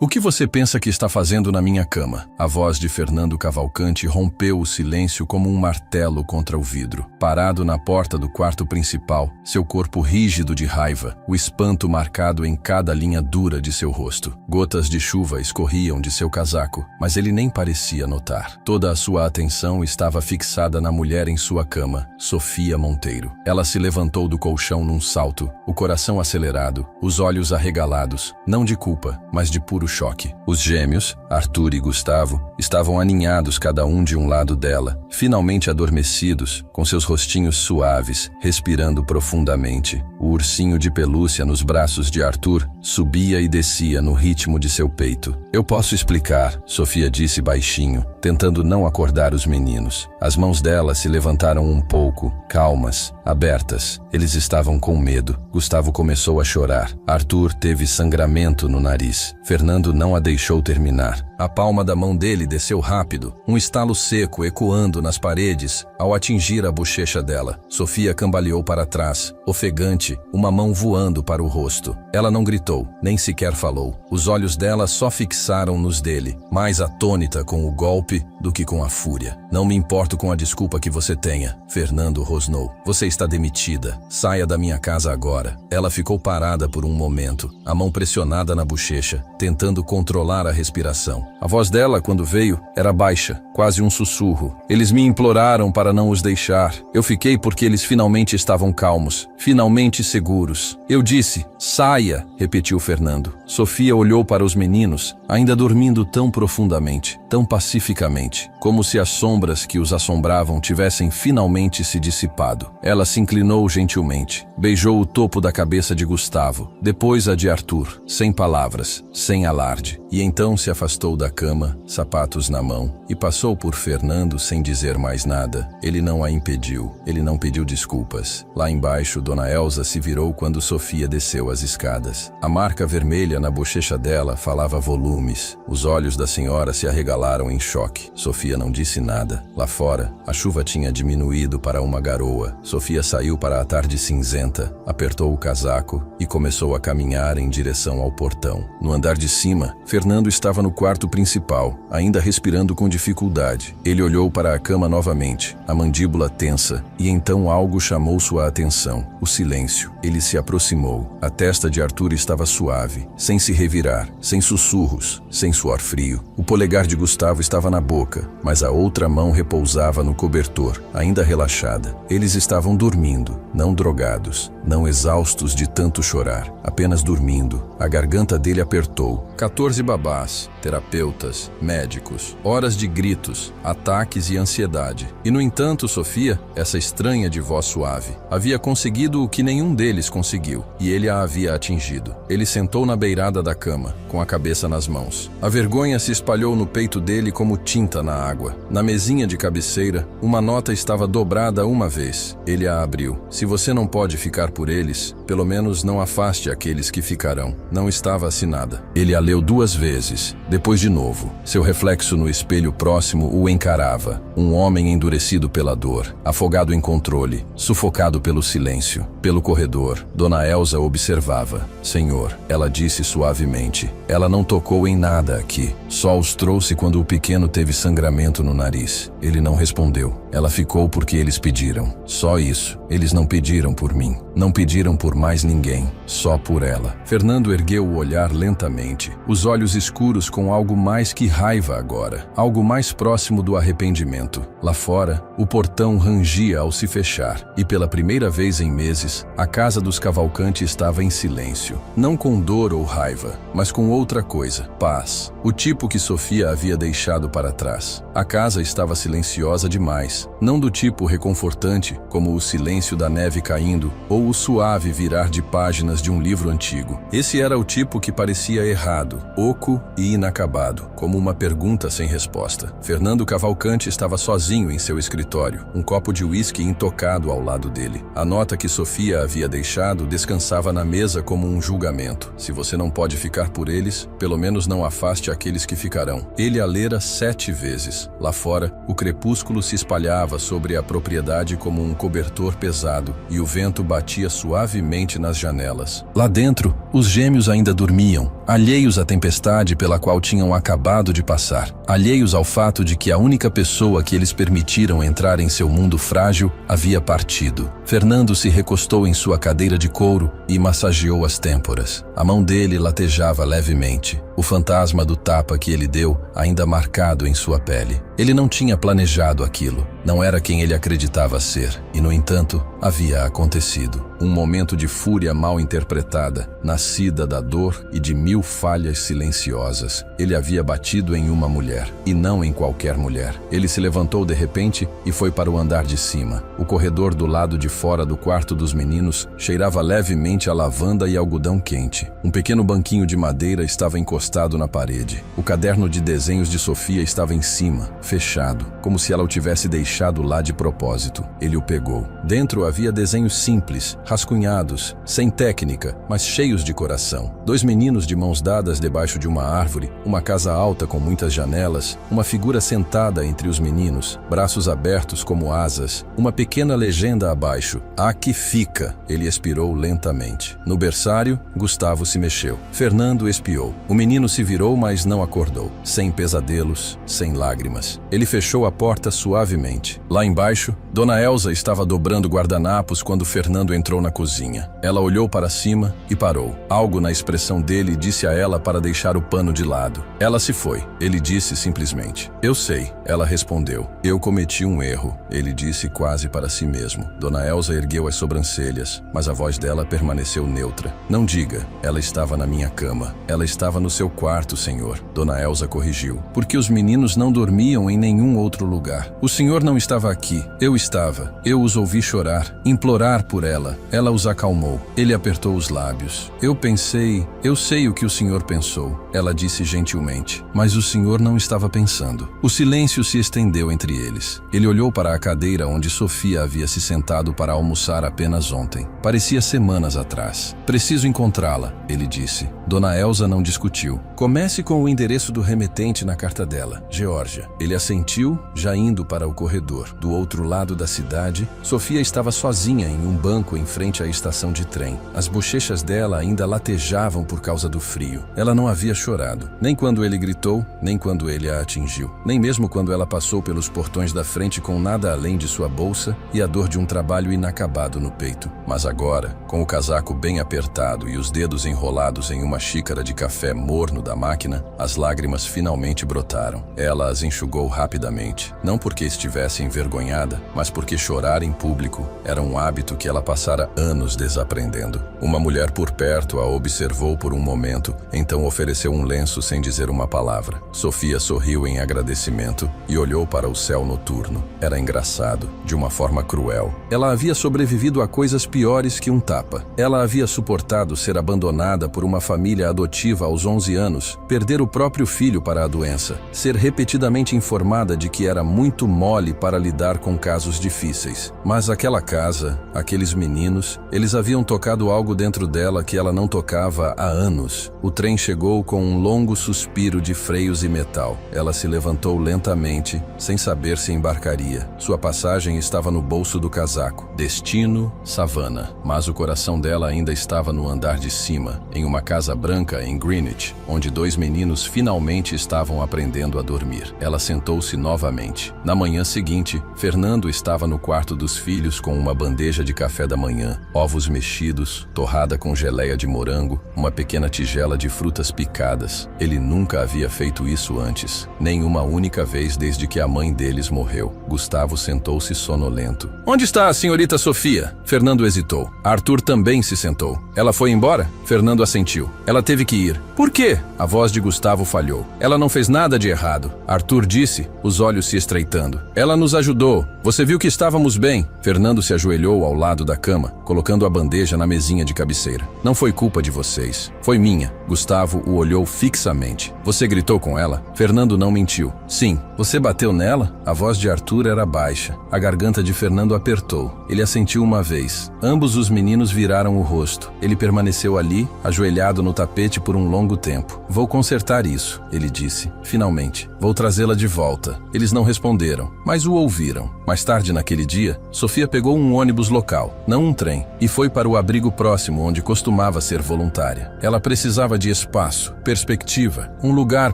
O que você pensa que está fazendo na minha cama? A voz de Fernando Cavalcante rompeu o silêncio como um martelo contra o vidro. Parado na porta do quarto principal, seu corpo rígido de raiva, o espanto marcado em cada linha dura de seu rosto. Gotas de chuva escorriam de seu casaco, mas ele nem parecia notar. Toda a sua atenção estava fixada na mulher em sua cama, Sofia Monteiro. Ela se levantou do colchão num salto, o coração acelerado, os olhos arregalados, não de culpa, mas de puro choque. Os gêmeos, Arthur e Gustavo, estavam aninhados cada um de um lado dela, finalmente adormecidos, com seus rostinhos suaves, respirando profundamente. O ursinho de pelúcia nos braços de Arthur subia e descia no ritmo de seu peito. Eu posso explicar, Sofia disse baixinho, tentando não acordar os meninos. As mãos dela se levantaram um pouco, calmas, abertas. Eles estavam com medo. Gustavo começou a chorar. Arthur teve sangramento no nariz. Fernando não a deixou terminar. A palma da mão dele desceu rápido, um estalo seco ecoando nas paredes ao atingir a bochecha dela. Sofia cambaleou para trás, ofegante, uma mão voando para o rosto. Ela não gritou, nem sequer falou. Os olhos dela só fixaram nos dele, mais atônita com o golpe do que com a fúria. Não me importo com a desculpa que você tenha, Fernando rosnou. Você está demitida. Saia da minha casa agora. Ela ficou parada por um momento, a mão pressionada na bochecha, tentando controlar a respiração. A voz dela, quando veio, era baixa, quase um sussurro. Eles me imploraram para não os deixar. Eu fiquei porque eles finalmente estavam calmos, finalmente seguros. Eu disse, saia, repetiu Fernando. Sofia olhou para os meninos, ainda dormindo tão profundamente, tão pacificamente, como se as sombras que os assombravam tivessem finalmente se dissipado. Ela se inclinou gentilmente, beijou o topo da cabeça de Gustavo, depois a de Arthur, sem palavras, sem alarde, e então se afastou da cama, sapatos na mão, e passou por Fernando sem dizer mais nada. Ele não a impediu, ele não pediu desculpas. Lá embaixo, Dona Elza se virou quando Sofia desceu as escadas. A marca vermelha na bochecha dela falava volumes. Os olhos da senhora se arregalaram em choque. Sofia não disse nada. Lá fora, a chuva tinha diminuído para uma garoa. Sofia saiu para a tarde cinzenta, apertou o casaco e começou a caminhar em direção ao portão. No andar de cima, Fernando estava no quarto principal, ainda respirando com dificuldade. Ele olhou para a cama novamente, a mandíbula tensa, e então algo chamou sua atenção. O silêncio. Ele se aproximou. A testa de Arthur estava suave, sem se revirar, sem sussurros, sem suor frio. O polegar de Gustavo estava na boca, mas a outra mão repousava no cobertor, ainda relaxada. Eles estavam dormindo, não drogados, não exaustos de tanto chorar, apenas dormindo. A garganta dele apertou. 14 babás, terapeutas, médicos, horas de gritos, ataques e ansiedade. E no entanto, Sofia, essa estranha de voz suave, havia conseguido o que nenhum deles conseguiu, e ele a havia atingido. Ele sentou na beirada da cama, com a cabeça nas mãos. A vergonha se espalhou no peito dele como tinta na água. Na mesinha de cabeceira, uma nota estava dobrada uma vez. Ele a abriu. Se você não pode ficar por eles, pelo menos não afaste aqueles que ficarão. Não estava assinada. Ele a leu 2 vezes, depois de novo. Seu reflexo no espelho próximo o encarava. Um homem endurecido pela dor, afogado em controle, sufocado pelo silêncio. Pelo corredor, Dona Elza observava. Senhor, ela disse suavemente. Ela não tocou em nada aqui. Só os trouxe quando o pequeno teve sangramento no nariz. Ele não respondeu. Ela ficou porque eles pediram. Só isso. Eles não pediram por mim. Não pediram por mais ninguém. Só por ela. Fernando ergueu o olhar lentamente. Os olhos escuros com algo mais que raiva agora. Algo mais próximo do arrependimento. Lá fora, o portão rangia ao se fechar. E pela primeira vez em meses, a casa dos Cavalcante estava em silêncio. Não com dor ou raiva, mas com outra coisa. Paz. O tipo que Sofia havia deixado para trás. A casa estava silenciosa demais. Não do tipo reconfortante, como o silêncio da neve caindo, ou o suave virar de páginas de um livro antigo. Esse era o tipo que parecia errado, oco e inacabado, como uma pergunta sem resposta. Fernando Cavalcante estava sozinho em seu escritório, um copo de uísque intocado ao lado dele. A nota que Sofia havia deixado descansava na mesa como um julgamento. Se você não pode ficar por eles, pelo menos não afaste aqueles que ficarão. Ele a lera 7 vezes. Lá fora, o crepúsculo se espalhava sobre a propriedade como um cobertor pesado, e o vento batia suavemente nas janelas. Lá dentro, os gêmeos ainda dormiam, alheios à tempestade pela qual tinham acabado de passar, alheios ao fato de que a única pessoa que eles permitiram entrar em seu mundo frágil havia partido. Fernando se recostou em sua cadeira de couro e massageou as têmporas. A mão dele latejava levemente, o fantasma do tapa que ele deu ainda marcado em sua pele. Ele não tinha planejado aquilo, não era quem ele acreditava ser, e no entanto, havia acontecido. Um momento de fúria mal interpretada, nascida da dor e de 1000 falhas silenciosas. Ele havia batido em uma mulher, e não em qualquer mulher. Ele se levantou de repente e foi para o andar de cima. O corredor do lado de fora do quarto dos meninos cheirava levemente a lavanda e algodão quente. Um pequeno banquinho de madeira estava encostado na parede. O caderno de desenhos de Sofia estava em cima, fechado, como se ela o tivesse deixado lá de propósito. Ele o pegou. Dentro havia desenhos simples, rascunhados, sem técnica, mas cheios de coração. 2 meninos de mãos dadas debaixo de uma árvore, uma casa alta com muitas janelas, uma figura sentada entre os meninos, braços abertos como asas, uma pequena legenda abaixo. Aqui fica. Ele expirou lentamente. No berçário, Gustavo se mexeu. Fernando espiou. O menino se virou, mas não acordou. Sem pesadelos, sem lágrimas. Ele fechou a porta suavemente. Lá embaixo, Dona Elsa estava dobrando guardanapos quando Fernando entrou na cozinha. Ela olhou para cima e parou. Algo na expressão dele disse a ela para deixar o pano de lado. Ela se foi. Ele disse simplesmente: "Eu sei." Ela respondeu: "Eu cometi um erro." Ele disse quase para si mesmo. Dona Elsa ergueu as sobrancelhas, mas a voz dela permaneceu neutra. "Não diga, ela estava na minha cama. Ela estava no seu quarto, senhor." Dona Elsa corrigiu. "Porque os meninos não dormiam em nenhum outro lugar. O senhor não estava aqui. Eu estava. Eu os ouvi chorar, implorar por ela. Ela os acalmou." Ele apertou os lábios. Eu sei o que o senhor pensou." Ela disse gentilmente. Mas o senhor não estava pensando. O silêncio se estendeu entre eles. Ele olhou para a cadeira onde Sofia havia se sentado para almoçar apenas ontem. Parecia semanas atrás. "Preciso encontrá-la," ele disse. Dona Elsa não discutiu. "Comece com o endereço do remetente na carta dela, Geórgia." Ele assentiu, já indo para o corredor. Do outro lado da cidade, Sofia estava sozinha em um banco em frente à estação de trem. As bochechas dela ainda latejavam por causa do frio. Ela não havia chorado, nem quando ele gritou, nem quando ele a atingiu, nem mesmo quando ela passou pelos portões da frente com nada além de sua bolsa e a dor de um trabalho inacabado no peito. Mas agora, com o casaco bem apertado e os dedos enrolados em uma xícara de café morno da máquina, as lágrimas finalmente brotaram. Ela as enxugou rapidamente, não porque estivesse envergonhada, mas porque chorar em público era um hábito que ela passara anos desaprendendo. Uma mulher por perto a observou por um momento, então ofereceu um lenço sem dizer uma palavra. Sofia sorriu em agradecimento e olhou para o céu noturno. Era engraçado, de uma forma cruel. Ela havia sobrevivido a coisas piores que um tapa. Ela havia suportado ser abandonada por uma família adotiva aos 11 anos, perder o próprio filho para a doença, ser repetidamente informada de que era muito mole para lidar com casos difíceis. Mas aquela casa, aqueles meninos, eles haviam tocado algo dentro dela que ela não tocava há anos. O trem chegou com um longo suspiro de freios e metal. Ela se levantou lentamente, sem saber se embarcaria. Sua passagem estava no bolso do casaco. Destino, Savannah. Mas o coração dela ainda estava no andar de cima, em uma casa branca em Greenwich, onde 2 meninos finalmente estavam aprendendo a dormir. Ela sentou-se novamente. Na manhã seguinte, Fernando estava no quarto dos filhos com uma bandeja de café da manhã, ovos mexidos, torrada com geleia de morango, uma pequena tigela de frutas picadas. Ele nunca havia feito isso antes, nem uma única vez desde que a mãe deles morreu. Gustavo sentou-se sonolento. "Onde está a senhorita Sofia?" Fernando hesitou. Arthur também se sentou. "Ela foi embora?" Fernando assentiu. "Ela teve que ir." "Por quê?" A voz de Gustavo falhou. "Ela não fez nada de errado." Arthur disse, os olhos se estreitando. "Ela nos ajudou. Você viu que estávamos bem." Fernando se ajoelhou ao lado da cama, colocando a bandeja na mesinha de cabeceira. "Não foi culpa de vocês. Foi minha." Gustavo o olhou fixamente. "Você gritou com ela?" Fernando não mentiu. "Sim." "Você bateu nela?" A voz de Arthur era baixa. A garganta de Fernando apertou. Ele assentiu uma vez. Ambos os meninos viraram o rosto. Ele permaneceu ali, ajoelhado no tapete por um longo longo tempo. Vou consertar isso, ele disse. Finalmente, vou trazê-la de volta. Eles não responderam, mas o ouviram. Mais tarde naquele dia, Sofia pegou um ônibus local, não um trem, e foi para o abrigo próximo onde costumava ser voluntária. Ela precisava de espaço, perspectiva, um lugar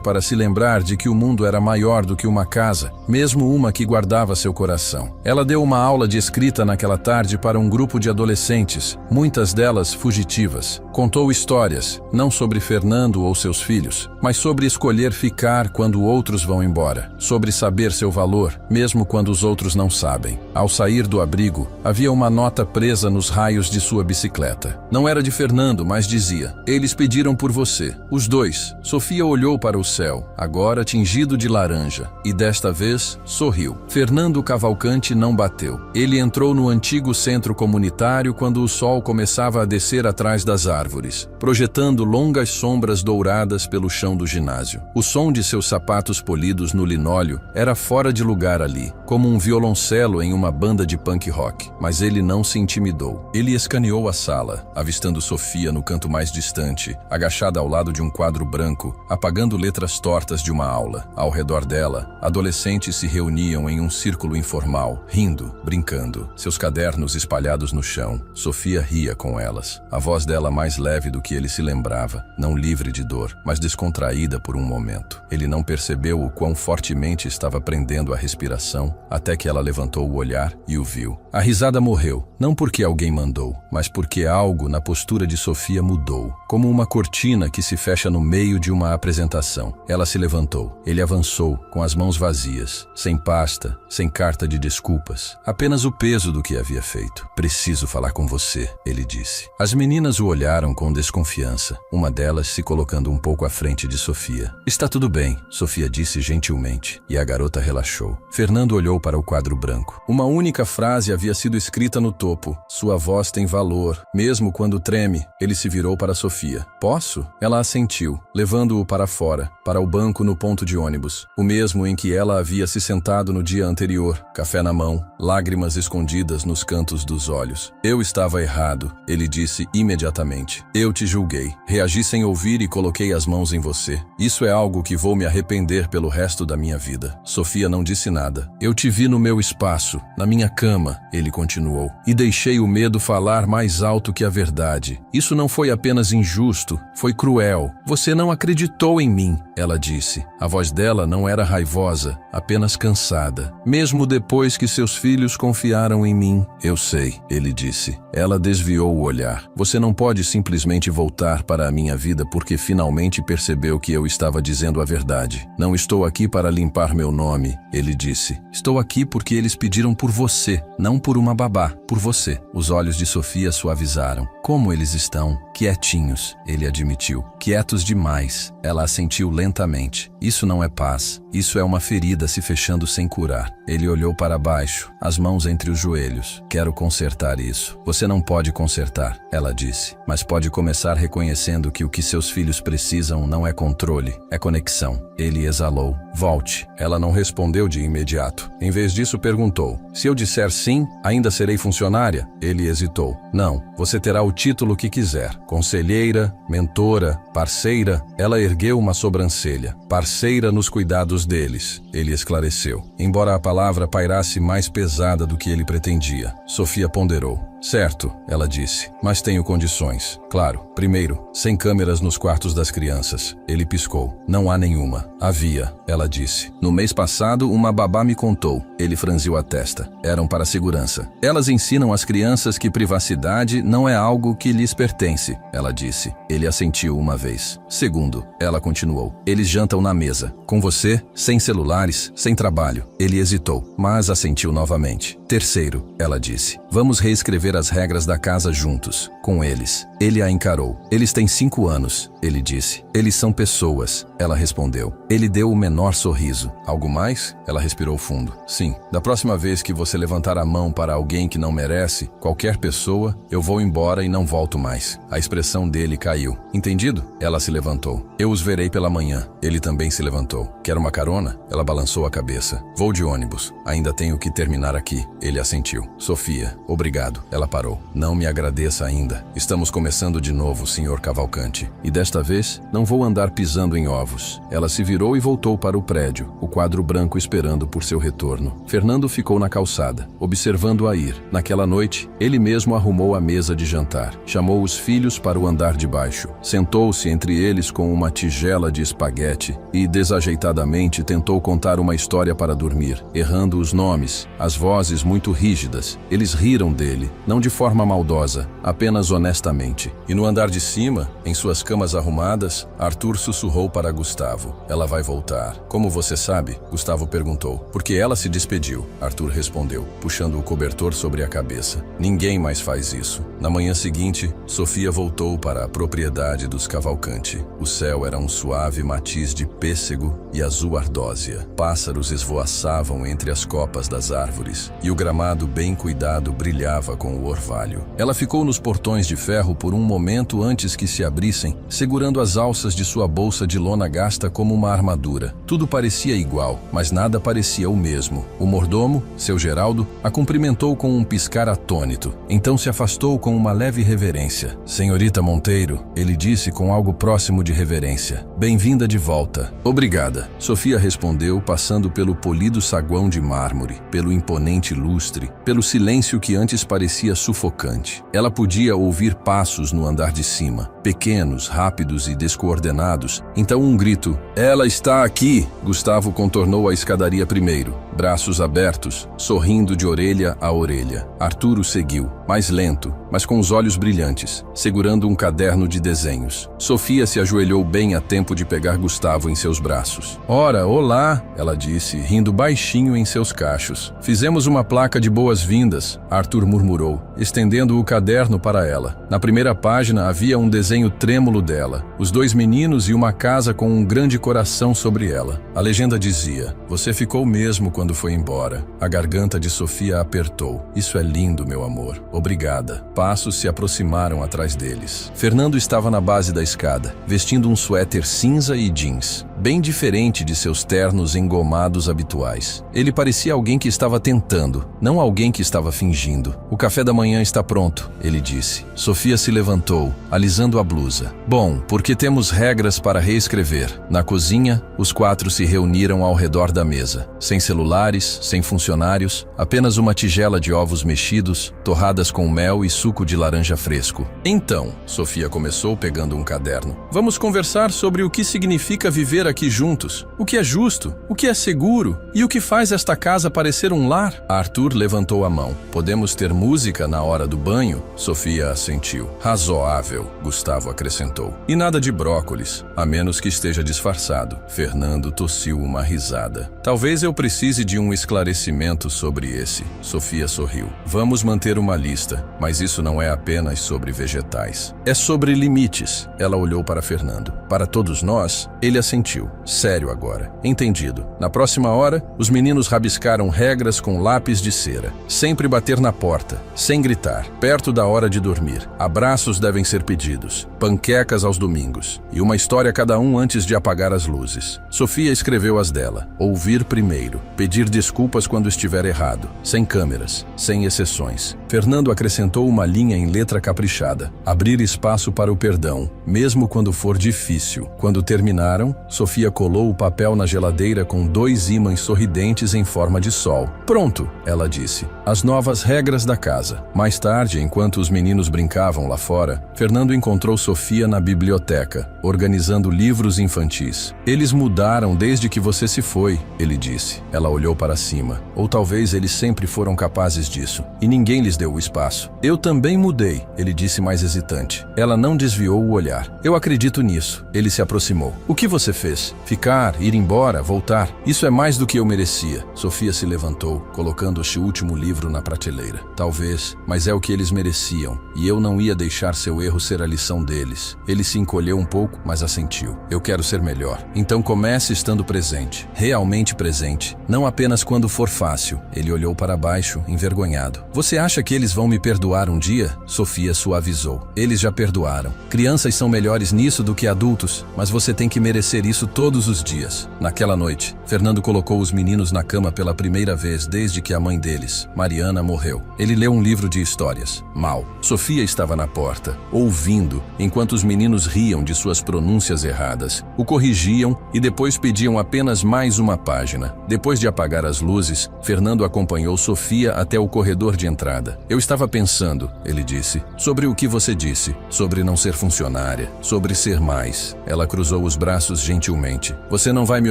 para se lembrar de que o mundo era maior do que uma casa, mesmo uma que guardava seu coração. Ela deu uma aula de escrita naquela tarde para um grupo de adolescentes, muitas delas fugitivas. Contou histórias, não sobre Fernando ou seus filhos, mas sobre escolher ficar quando outros vão embora, sobre saber seu valor, mesmo quando os outros não sabem. Ao sair do abrigo, havia uma nota presa nos raios de sua bicicleta. Não era de Fernando, mas dizia: "Eles pediram por você." Os dois. Sofia olhou para o céu, agora tingido de laranja, e desta vez sorriu. Fernando Cavalcante não bateu. Ele entrou no antigo centro comunitário quando o sol começava a descer atrás das árvores, projetando longas sombras douradas pelo chão do ginásio. O som de seus sapatos polidos no linóleo era fora de lugar ali, como um violoncelo em uma banda de punk rock. Mas ele não se intimidou. Ele escaneou a sala, avistando Sofia no canto mais distante, agachada ao lado de um quadro branco, apagando letras tortas de uma aula. Ao redor dela, adolescentes se reuniam em um círculo informal, rindo, brincando, seus cadernos espalhados no chão. Sofia ria com elas, a voz dela mais leve do que ele se lembrava, não livre de dor, mas descontraída por um momento. Ele não percebeu o quão fortemente estava prendendo a respiração, até que ela levantou o olhar e o viu. A risada morreu, não porque alguém mandou, mas porque algo na postura de Sofia mudou, como uma cortina que se fecha no meio de uma apresentação. Ela se levantou. Ele avançou, com as mãos vazias, sem pasta, sem carta de desculpas, apenas o peso do que havia feito. "Preciso falar com você", ele disse. As meninas o olharam com desconfiança, uma delas se colocando um pouco à frente de Sofia. "Está tudo bem", Sofia disse gentilmente, e a garota relaxou. Fernando olhou para o quadro branco. Uma única frase havia sido escrita no topo: "Sua voz tem valor, mesmo quando treme." Ele se virou para Sofia. "Posso?" Ela assentiu, levando-o para fora, para o banco no ponto de ônibus, o mesmo em que ela havia se sentado no dia anterior, café na mão, lágrimas escondidas nos cantos dos olhos. "Eu estava errado", ele disse imediatamente. "Eu te julguei. Reagi sem ouvir e coloquei as mãos em você. Isso é algo que vou me arrepender pelo resto da minha vida." Sofia não disse nada. "Eu te vi no meu espaço, na minha cama", ele continuou, "e deixei o medo falar mais alto que a verdade. Isso não foi apenas injusto, foi cruel. Você não acreditou em mim", ela disse. A voz dela não era raivosa, apenas cansada. "Mesmo depois que seus filhos confiaram em mim." "Eu sei", ele disse. Ela desviou o olhar. "Você não pode simplesmente voltar para a minha vida porque finalmente percebeu que eu estava dizendo a verdade. Não estou aqui para limpar meu nome", ele disse. "Estou aqui porque eles pediram por você, não por uma babá, por você." Os olhos de Sofia suavizaram. "Como eles estão?" "Quietinhos", ele admitiu. "Quietos demais." Ela assentiu lentamente. "Isso não é paz. Isso é uma ferida se fechando sem curar." Ele olhou para baixo, as mãos entre os joelhos. "Quero consertar isso." "Você não pode consertar", ela disse, "mas pode começar reconhecendo que o que seus filhos precisam não é controle, é conexão." Ele exalou. "Volte." Ela não respondeu de imediato. Em vez disso, perguntou: "Se eu disser sim, ainda serei funcionária?" Ele hesitou. "Não, você terá o título que quiser. Conselheira, mentora, parceira." Ela ergueu uma sobrancelha. "Parceira nos cuidados deles", ele esclareceu, embora a palavra pairasse mais pesada do que ele pretendia. Sofia ponderou. "Certo", ela disse, "mas tenho condições." "Claro. Primeiro, sem câmeras nos quartos das crianças." Ele piscou. "Não há nenhuma." "Havia", ela disse. "No mês passado, uma babá me contou." Ele franziu a testa. "Eram para segurança." "Elas ensinam às crianças que privacidade não é algo que lhes pertence", ela disse. Ele assentiu uma vez. "Segundo", ela continuou, "eles jantam na mesa. Com você, sem celulares, sem trabalho." Ele hesitou, mas assentiu novamente. "Terceiro", ela disse, "vamos reescrever as regras da casa juntos, com eles." Ele a encarou. "Eles têm 5 anos", ele disse. "Eles são pessoas", ela respondeu. Ele deu o menor sorriso. "Algo mais?" Ela respirou fundo. "Sim, da próxima vez que você levantar a mão para alguém que não merece, qualquer pessoa, eu vou embora e não volto mais." A expressão dele caiu. "Entendido?" Ela se levantou. "Eu os verei pela manhã." Ele também se levantou. "Quer uma carona?" Ela balançou a cabeça. "Vou de ônibus. Ainda tenho que terminar aqui." Ele assentiu. "Sofia, obrigado." Ela Ela parou. Não me agradeça ainda. Estamos começando de novo, Sr. Cavalcante. E desta vez, não vou andar pisando em ovos. Ela se virou e voltou para o prédio, o quadro branco esperando por seu retorno. Fernando ficou na calçada, observando-a ir. Naquela noite, ele mesmo arrumou a mesa de jantar. Chamou os filhos para o andar de baixo. Sentou-se entre eles com uma tigela de espaguete e, desajeitadamente, tentou contar uma história para dormir, errando os nomes, as vozes muito rígidas. Eles riram dele, não de forma maldosa, apenas honestamente. E no andar de cima, em suas camas arrumadas, Arthur sussurrou para Gustavo: ela vai voltar. Como você sabe? Gustavo perguntou. Porque ela se despediu, Arthur respondeu, puxando o cobertor sobre a cabeça. Ninguém mais faz isso. Na manhã seguinte, Sofia voltou para a propriedade dos Cavalcante. O céu era um suave matiz de pêssego e azul ardósia. Pássaros esvoaçavam entre as copas das árvores, e o gramado bem cuidado brilhava com o orvalho. Ela ficou nos portões de ferro por um momento antes que se abrissem, segurando as alças de sua bolsa de lona gasta como uma armadura. Tudo parecia igual, mas nada parecia o mesmo. O mordomo, seu Geraldo, a cumprimentou com um piscar atônito. Então se afastou com uma leve reverência. Senhorita Monteiro, ele disse com algo próximo de reverência. Bem-vinda de volta. Obrigada. Sofia respondeu, passando pelo polido saguão de mármore, pelo imponente lustre, pelo silêncio que antes parecia sufocante. Ela podia ouvir passos no andar de cima, pequenos, rápidos e descoordenados. Então um grito: ela está aqui! Gustavo contornou a escadaria primeiro, braços abertos, sorrindo de orelha a orelha. Arturo seguiu, mais lento, mas com os olhos brilhantes, segurando um caderno de desenhos. Sofia se ajoelhou bem a tempo de pegar Gustavo em seus braços. Ora, olá, ela disse, rindo baixinho em seus cachos. Fizemos uma placa de boas-vindas, Arthur murmurou, estendendo o caderno para ela. Na primeira página havia um desenho trêmulo dela, os dois meninos e uma casa com um grande coração sobre ela. A legenda dizia: você ficou mesmo quando foi embora. A garganta de Sofia apertou. Isso é lindo, meu amor. Obrigada. Passos se aproximaram atrás deles. Fernando estava na base da escada, vestindo um suéter cinza e jeans, bem diferente de seus ternos engomados habituais. Ele parecia alguém que estava tentando, não alguém que estava fingindo. O café da manhã está pronto, ele disse. Sofia se levantou, alisando a blusa. Bom, porque temos regras para reescrever. Na cozinha, os quatro se reuniram ao redor da mesa, sem celulares, sem funcionários, apenas uma tigela de ovos mexidos, torradas com mel e suco de laranja fresco. Então, Sofia começou pegando um caderno. Vamos conversar sobre o que significa viver aqui juntos, o que é justo, o que é seguro e o que faz esta casa parecer um lar. Arthur levantou a mão. Podemos ter música na hora do banho? Sofia assentiu. Razoável, Gustavo acrescentou. E nada de brócolis, a menos que esteja disfarçado. Fernando tossiu uma risada. Talvez eu precise de um esclarecimento sobre esse. Sofia sorriu. Vamos manter uma lista, mas isso não é apenas sobre vegetais. É sobre limites. Ela olhou para Fernando. Para todos nós, ele assentiu. Sério agora. Entendido. Na próxima hora, os meninos rabiscaram regras com lápis de cera. Sempre bater na porta, sem gritar. Perto da hora de dormir. Abraços devem ser pedidos. Panquecas aos domingos. E uma história cada um antes de apagar as luzes. Sofia escreveu as dela. Ouvir primeiro. Pedir desculpas quando estiver errado. Sem câmeras. Sem exceções. Fernando acrescentou uma linha em letra caprichada. Abrir espaço para o perdão, mesmo quando for difícil. Quando terminaram, Sofia colou o papel na geladeira com 2 ímãs sorridentes em forma de sol. Pronto, ela disse. As novas regras da casa. Mais tarde, enquanto os meninos brincavam lá fora, Fernando encontrou Sofia na biblioteca, organizando livros infantis. Eles mudaram desde que você se foi, ele disse. Ela olhou para cima. Ou talvez eles sempre foram capazes disso, e ninguém lhes deu o espaço. Eu também mudei, ele disse mais hesitante. Ela não desviou o olhar. Eu acredito nisso. Ele se aproximou. O que você fez? Ficar, ir embora, voltar? Isso é mais do que eu merecia. Sofia se levantou, colocando este último livro na prateleira. Talvez, mas é o que eles mereciam, e eu não ia deixar seu erro ser a lição deles. Ele se encolheu um pouco, mas assentiu. Eu quero ser melhor. Então comece estando presente. Realmente presente. Não apenas quando for fácil. Ele olhou para baixo, envergonhado. Você acha que eles vão me perdoar um dia? Sofia suavizou. Eles já perdoaram. Crianças são melhores nisso do que adultos, mas você tem que merecer isso isso todos os dias. Naquela noite, Fernando colocou os meninos na cama pela primeira vez desde que a mãe deles, Mariana, morreu. Ele leu um livro de histórias. Mal. Sofia estava na porta, ouvindo, enquanto os meninos riam de suas pronúncias erradas, o corrigiam e depois pediam apenas mais uma página. Depois de apagar as luzes, Fernando acompanhou Sofia até o corredor de entrada. Eu estava pensando, ele disse, sobre o que você disse, sobre não ser funcionária, sobre ser mais. Ela cruzou os braços gentilmente. Você não vai me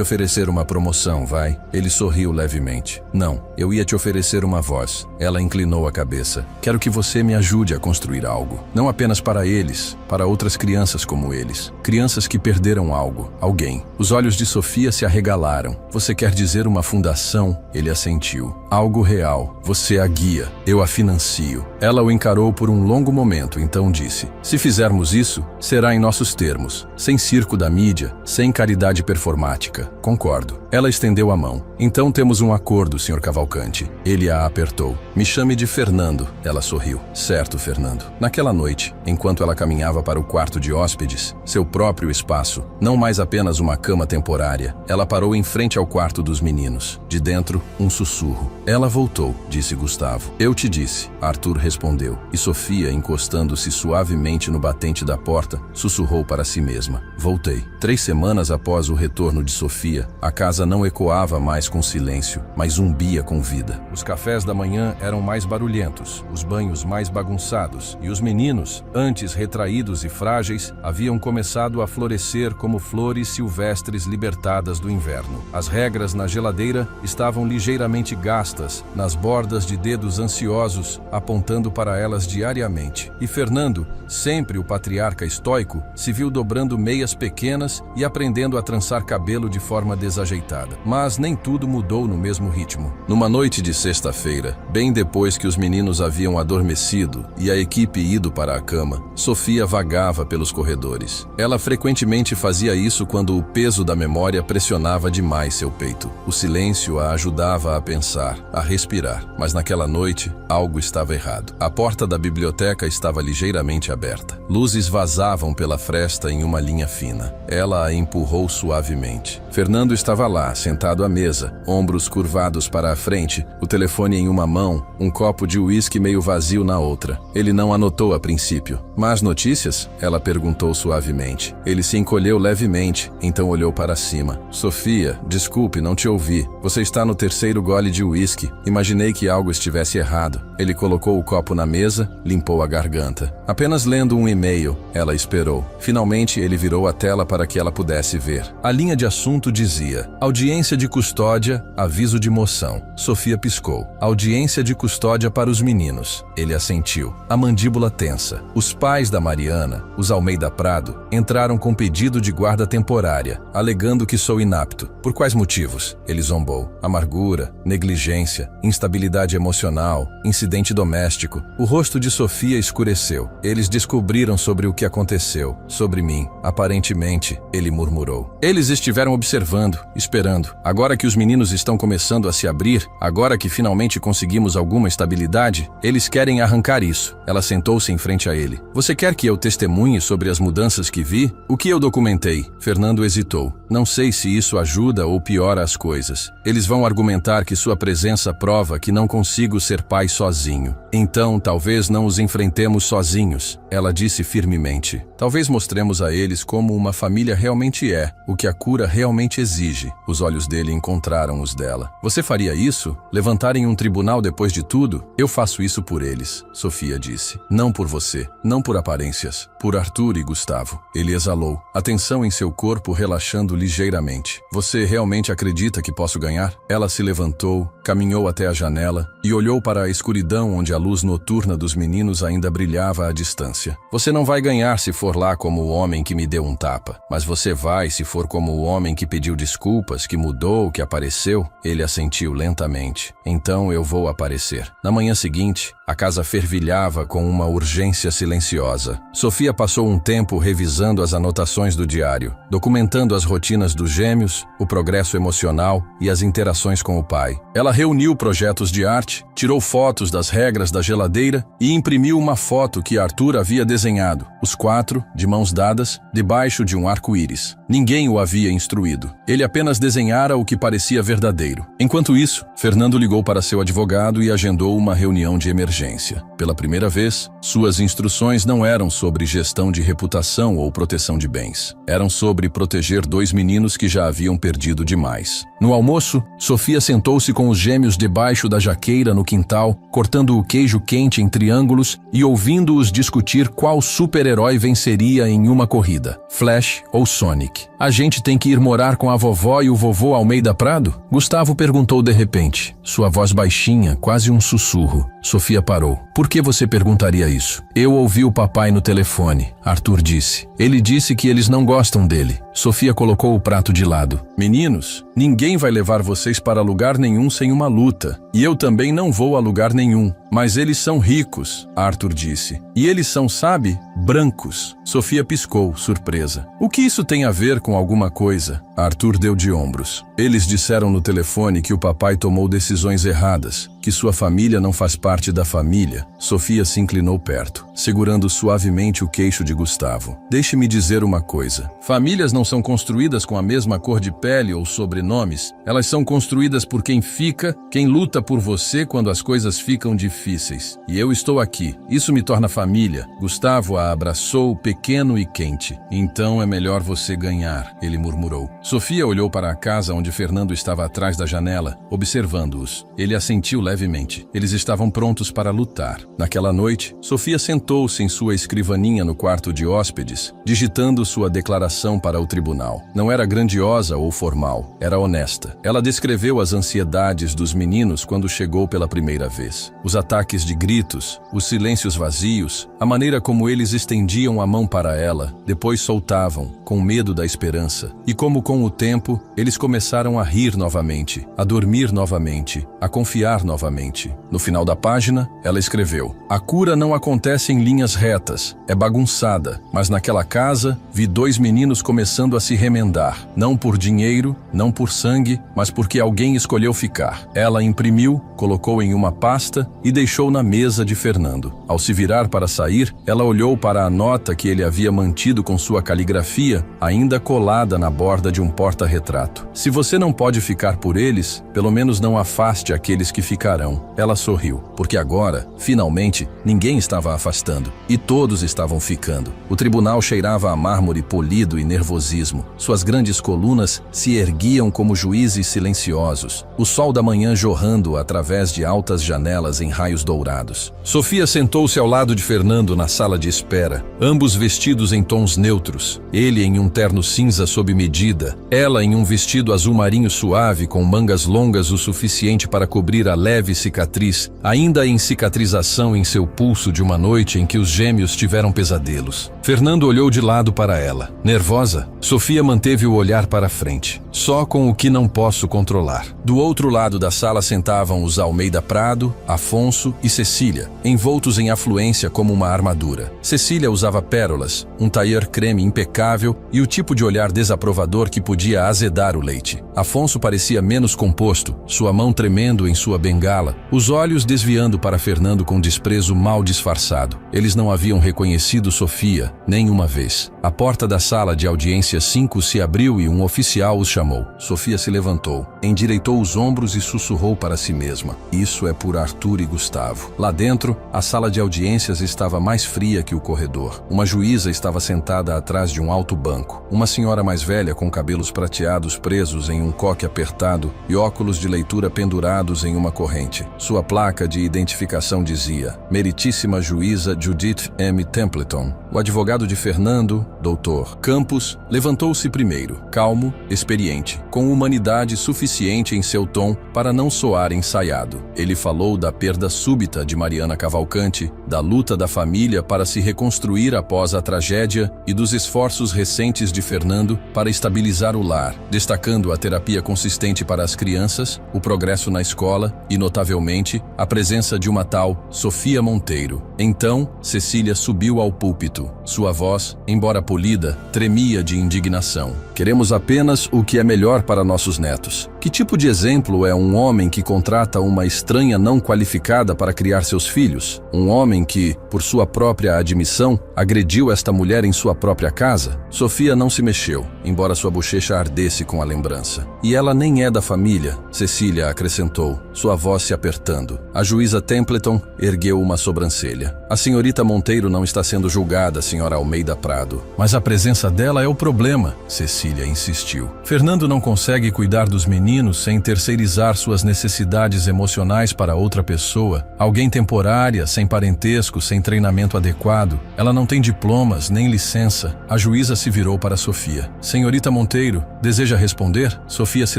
oferecer uma promoção, vai? Ele sorriu levemente. Não, eu ia te oferecer uma voz. Ela inclinou a cabeça. Quero que você me ajude a construir algo. Não apenas para eles, para outras crianças como eles. Crianças que perderam algo, alguém. Os olhos de Sofia se arregalaram. Você quer dizer uma fundação? Ele assentiu. Algo real. Você a guia. Eu a financio. Ela o encarou por um longo momento, então disse: se fizermos isso, será em nossos termos. Sem circo da mídia, sem caridade performática. Concordo. Ela estendeu a mão. Então temos um acordo, Sr. Cavalcante. Ele a apertou. Me chame de Fernando. Ela sorriu. Certo, Fernando. Naquela noite, enquanto ela caminhava para o quarto de hóspedes, seu próprio espaço, não mais apenas uma cama temporária, ela parou em frente ao quarto dos meninos. De dentro, um sussurro. Ela voltou, disse Gustavo. Eu te disse, Arthur respondeu. E Sofia, encostando-se suavemente no batente da porta, sussurrou para si mesma. Voltei. 3 semanas após o retorno de Sofia, a casa não ecoava mais com silêncio, mas zumbia com vida. Os cafés da manhã eram mais barulhentos, os banhos mais bagunçados, e os meninos, antes retraídos e frágeis, haviam começado a florescer como flores silvestres libertadas do inverno. As regras na geladeira estavam ligeiramente gastas, nas bordas de dedos ansiosos, apontando para elas diariamente. E Fernando, sempre o patriarca estoico, se viu dobrando meias pequenas e aprendendo a trançar cabelo de forma desajeitada. Mas nem tudo mudou no mesmo ritmo. Numa noite de sexta-feira, bem depois que os meninos haviam adormecido e a equipe ido para a cama, Sofia vagava pelos corredores. Ela frequentemente fazia isso quando o peso da memória pressionava demais seu peito. O silêncio a ajudava a pensar, a respirar. Mas naquela noite, algo estava errado. A porta da biblioteca estava ligeiramente aberta. Luzes vazavam pela fresta em uma linha fina. Ela a empurrou suavemente. Fernando estava lá, sentado à mesa, ombros curvados para a frente, o telefone em uma mão, um copo de uísque meio vazio na outra. Ele não anotou a princípio. Más notícias? Ela perguntou suavemente. Ele se encolheu levemente, então olhou para cima. Sofia, desculpe, não te ouvi. Você está no 3º gole de uísque. Imaginei que algo estivesse errado. Ele colocou o copo na mesa, limpou a garganta. Apenas lendo um e-mail, ela esperou. Finalmente, ele virou a tela para que ela pudesse ver. A linha de assunto dizia: audiência de custódia, aviso de moção. Sofia piscou. Audiência de custódia para os meninos. Ele assentiu. A mandíbula tensa. Os pais da Mariana, os Almeida Prado, entraram com pedido de guarda temporária, alegando que sou inapto. Por quais motivos? Ele zombou. Amargura, negligência, instabilidade emocional, incidente doméstico. O rosto de Sofia escureceu. Eles descobriram sobre o que aconteceu, sobre mim. Aparentemente, ele murmurou. Eles estiveram observando, esperando. Agora que os meninos estão começando a se abrir, agora que finalmente conseguimos alguma estabilidade, eles querem arrancar isso. Ela sentou-se em frente a ele. Você quer que eu testemunhe sobre as mudanças que vi? O que eu documentei? Fernando hesitou. Não sei se isso ajuda ou piora as coisas. Eles vão argumentar que sua presença prova que não consigo ser pai sozinho. Então, talvez não os enfrentemos sozinhos, ela disse firmemente. Talvez mostremos a eles como uma família realmente é, o que a cura realmente exige. Os olhos dele encontraram os dela. Você faria isso? Levantar em um tribunal depois de tudo? Eu faço isso por eles, Sofia disse. Não por você, não por aparências. Por Arthur e Gustavo. Ele exalou, a tensão em seu corpo relaxando ligeiramente. Você realmente acredita que posso ganhar? Ela se levantou, caminhou até a janela e olhou para a escuridão onde a luz noturna dos meninos ainda brilhava à distância. Você não vai ganhar se for lá como o homem que me deu um tapa, mas você vai se for como o homem que pediu desculpas desculpas, que mudou, que apareceu, ele assentiu lentamente. Então eu vou aparecer. Na manhã seguinte, a casa fervilhava com uma urgência silenciosa. Sofia passou um tempo revisando as anotações do diário, documentando as rotinas dos gêmeos, o progresso emocional e as interações com o pai. Ela reuniu projetos de arte, tirou fotos das regras da geladeira e imprimiu uma foto que Arthur havia desenhado, os 4, de mãos dadas, debaixo de um arco-íris. Ninguém o havia instruído. Ele apenas desenhara o que parecia verdadeiro. Enquanto isso, Fernando ligou para seu advogado e agendou uma reunião de emergência. Pela primeira vez, suas instruções não eram sobre gestão de reputação ou proteção de bens. Eram sobre proteger 2 meninos que já haviam perdido demais. No almoço, Sofia sentou-se com os gêmeos debaixo da jaqueira no quintal, cortando o queijo quente em triângulos e ouvindo-os discutir qual super-herói venceria em uma corrida, Flash ou Sonic. A gente tem que ir morar com a vovó e o vovô Almeida Prado? Gustavo perguntou de repente, sua voz baixinha, quase um sussurro. Sofia parou. Por que você perguntaria isso? Eu ouvi o papai no telefone, Arthur disse. Ele disse que eles não gostam dele. Sofia colocou o prato de lado. Meninos, ninguém vai levar vocês para lugar nenhum sem uma luta. E eu também não vou a lugar nenhum. Mas eles são ricos, Arthur disse. E eles são, sabe, brancos. Sofia piscou, surpresa. O que isso tem a ver com alguma coisa? Arthur deu de ombros. Eles disseram no telefone que o papai tomou decisões erradas, que sua família não faz parte da família. Sofia se inclinou perto, segurando suavemente o queixo de Gustavo. Deixe-me dizer uma coisa. Famílias não são construídas com a mesma cor de pele ou sobrenomes. Elas são construídas por quem fica, quem luta por você quando as coisas ficam difíceis. E eu estou aqui. Isso me torna família. Gustavo a abraçou, pequeno e quente. Então é melhor você ganhar, ele murmurou. Sofia olhou para a casa onde Fernando estava atrás da janela, observando-os. Ele assentiu levemente. Eles estavam prontos para lutar. Naquela noite, Sofia sentou-se em sua escrivaninha no quarto de hóspedes, digitando sua declaração para o tribunal. Não era grandiosa ou formal, era honesta. Ela descreveu as ansiedades dos meninos quando chegou pela primeira vez. Os ataques de gritos, os silêncios vazios, a maneira como eles estendiam a mão para ela, depois soltavam, com medo da esperança. E como com o tempo, eles começaram a rir novamente, a dormir novamente, a confiar novamente. No final da página, ela escreveu: a cura não acontece em linhas retas, é bagunçada, mas naquela casa, vi 2 meninos começando a se remendar, não por dinheiro, não por sangue, mas porque alguém escolheu ficar. Ela imprimiu, colocou em uma pasta e deixou na mesa de Fernando. Ao se virar para sair, ela olhou para a nota que ele havia mantido com sua caligrafia, ainda colada na borda de um porta-retrato. Se você não pode ficar por eles, pelo menos não afaste aqueles que ficarão. Ela sorriu, porque agora, finalmente, ninguém estava afastando, e todos estavam ficando. O tribunal cheirava a mármore polido e nervosismo. Suas grandes colunas se erguiam como juízes silenciosos, o sol da manhã jorrando através de altas janelas em raios dourados. Sofia sentou-se ao lado de Fernando na sala de espera, ambos vestidos em tons neutros, ele em um terno cinza sob medida, ela em um vestido azul marinho suave com mangas longas o suficiente para cobrir a leve cicatriz, ainda em cicatrização em seu pulso de uma noite em que os gêmeos tiveram pesadelos. Fernando olhou de lado para ela. Nervosa, Sofia manteve o olhar para frente, só com o que não posso controlar. Do outro lado da sala sentavam os Almeida Prado, Afonso e Cecília, envoltos em afluência como uma armadura. Cecília usava pérolas, um tailleur creme impecável e o tipo de olhar desaprovador que podia azedar o leite. Afonso parecia menos composto, sua mão tremendo em sua bengala, os olhos desviando para Fernando com desprezo mal disfarçado. Eles não haviam reconhecido Sofia, nem uma vez. A porta da sala de audiência 5 se abriu e um oficial os chamou. Sofia se levantou, endireitou os ombros e sussurrou para si mesma: isso é por Arthur e Gustavo. Lá dentro, a sala de audiências estava mais fria que o corredor. Uma juíza estava sentada atrás de um alto banco. Uma senhora mais velha com cabelos prateados presos em um coque apertado e óculos de leitura pendurados em uma corrente. Sua placa de identificação dizia: Meritíssima Juíza Judith M. Templeton. O advogado de Fernando, Dr. Campos, Levantou-se primeiro, calmo, experiente, com humanidade suficiente em seu tom para não soar ensaiado. Ele falou da perda súbita de Mariana Cavalcanti, da luta da família para se reconstruir após a tragédia e dos esforços recentes de Fernando para estabilizar o lar, destacando a terapia consistente para as crianças, o progresso na escola e, notavelmente, a presença de uma tal Sofia Monteiro. Então, Cecília subiu ao púlpito. Sua voz, embora polida, tremia de indignação. Queremos apenas o que é melhor para nossos netos. Que tipo de exemplo é um homem que contrata uma estranha não qualificada para criar seus filhos? Um homem que, por sua própria admissão, agrediu esta mulher em sua própria casa? Sofia não se mexeu, embora sua bochecha ardesse com a lembrança. E ela nem é da família, Cecília acrescentou, sua voz se apertando. A juíza Templeton ergueu uma sobrancelha. A senhorita Monteiro não está sendo julgada, senhora Almeida Prado. Mas a presença dela é o problema, Cecília insistiu. Fernando não consegue cuidar dos meninos sem terceirizar suas necessidades emocionais para outra pessoa, alguém temporária, sem parentesco, sem treinamento adequado. Ela não tem diplomas, nem licença. A juíza se virou para Sofia. Senhorita Monteiro, deseja responder? Sofia se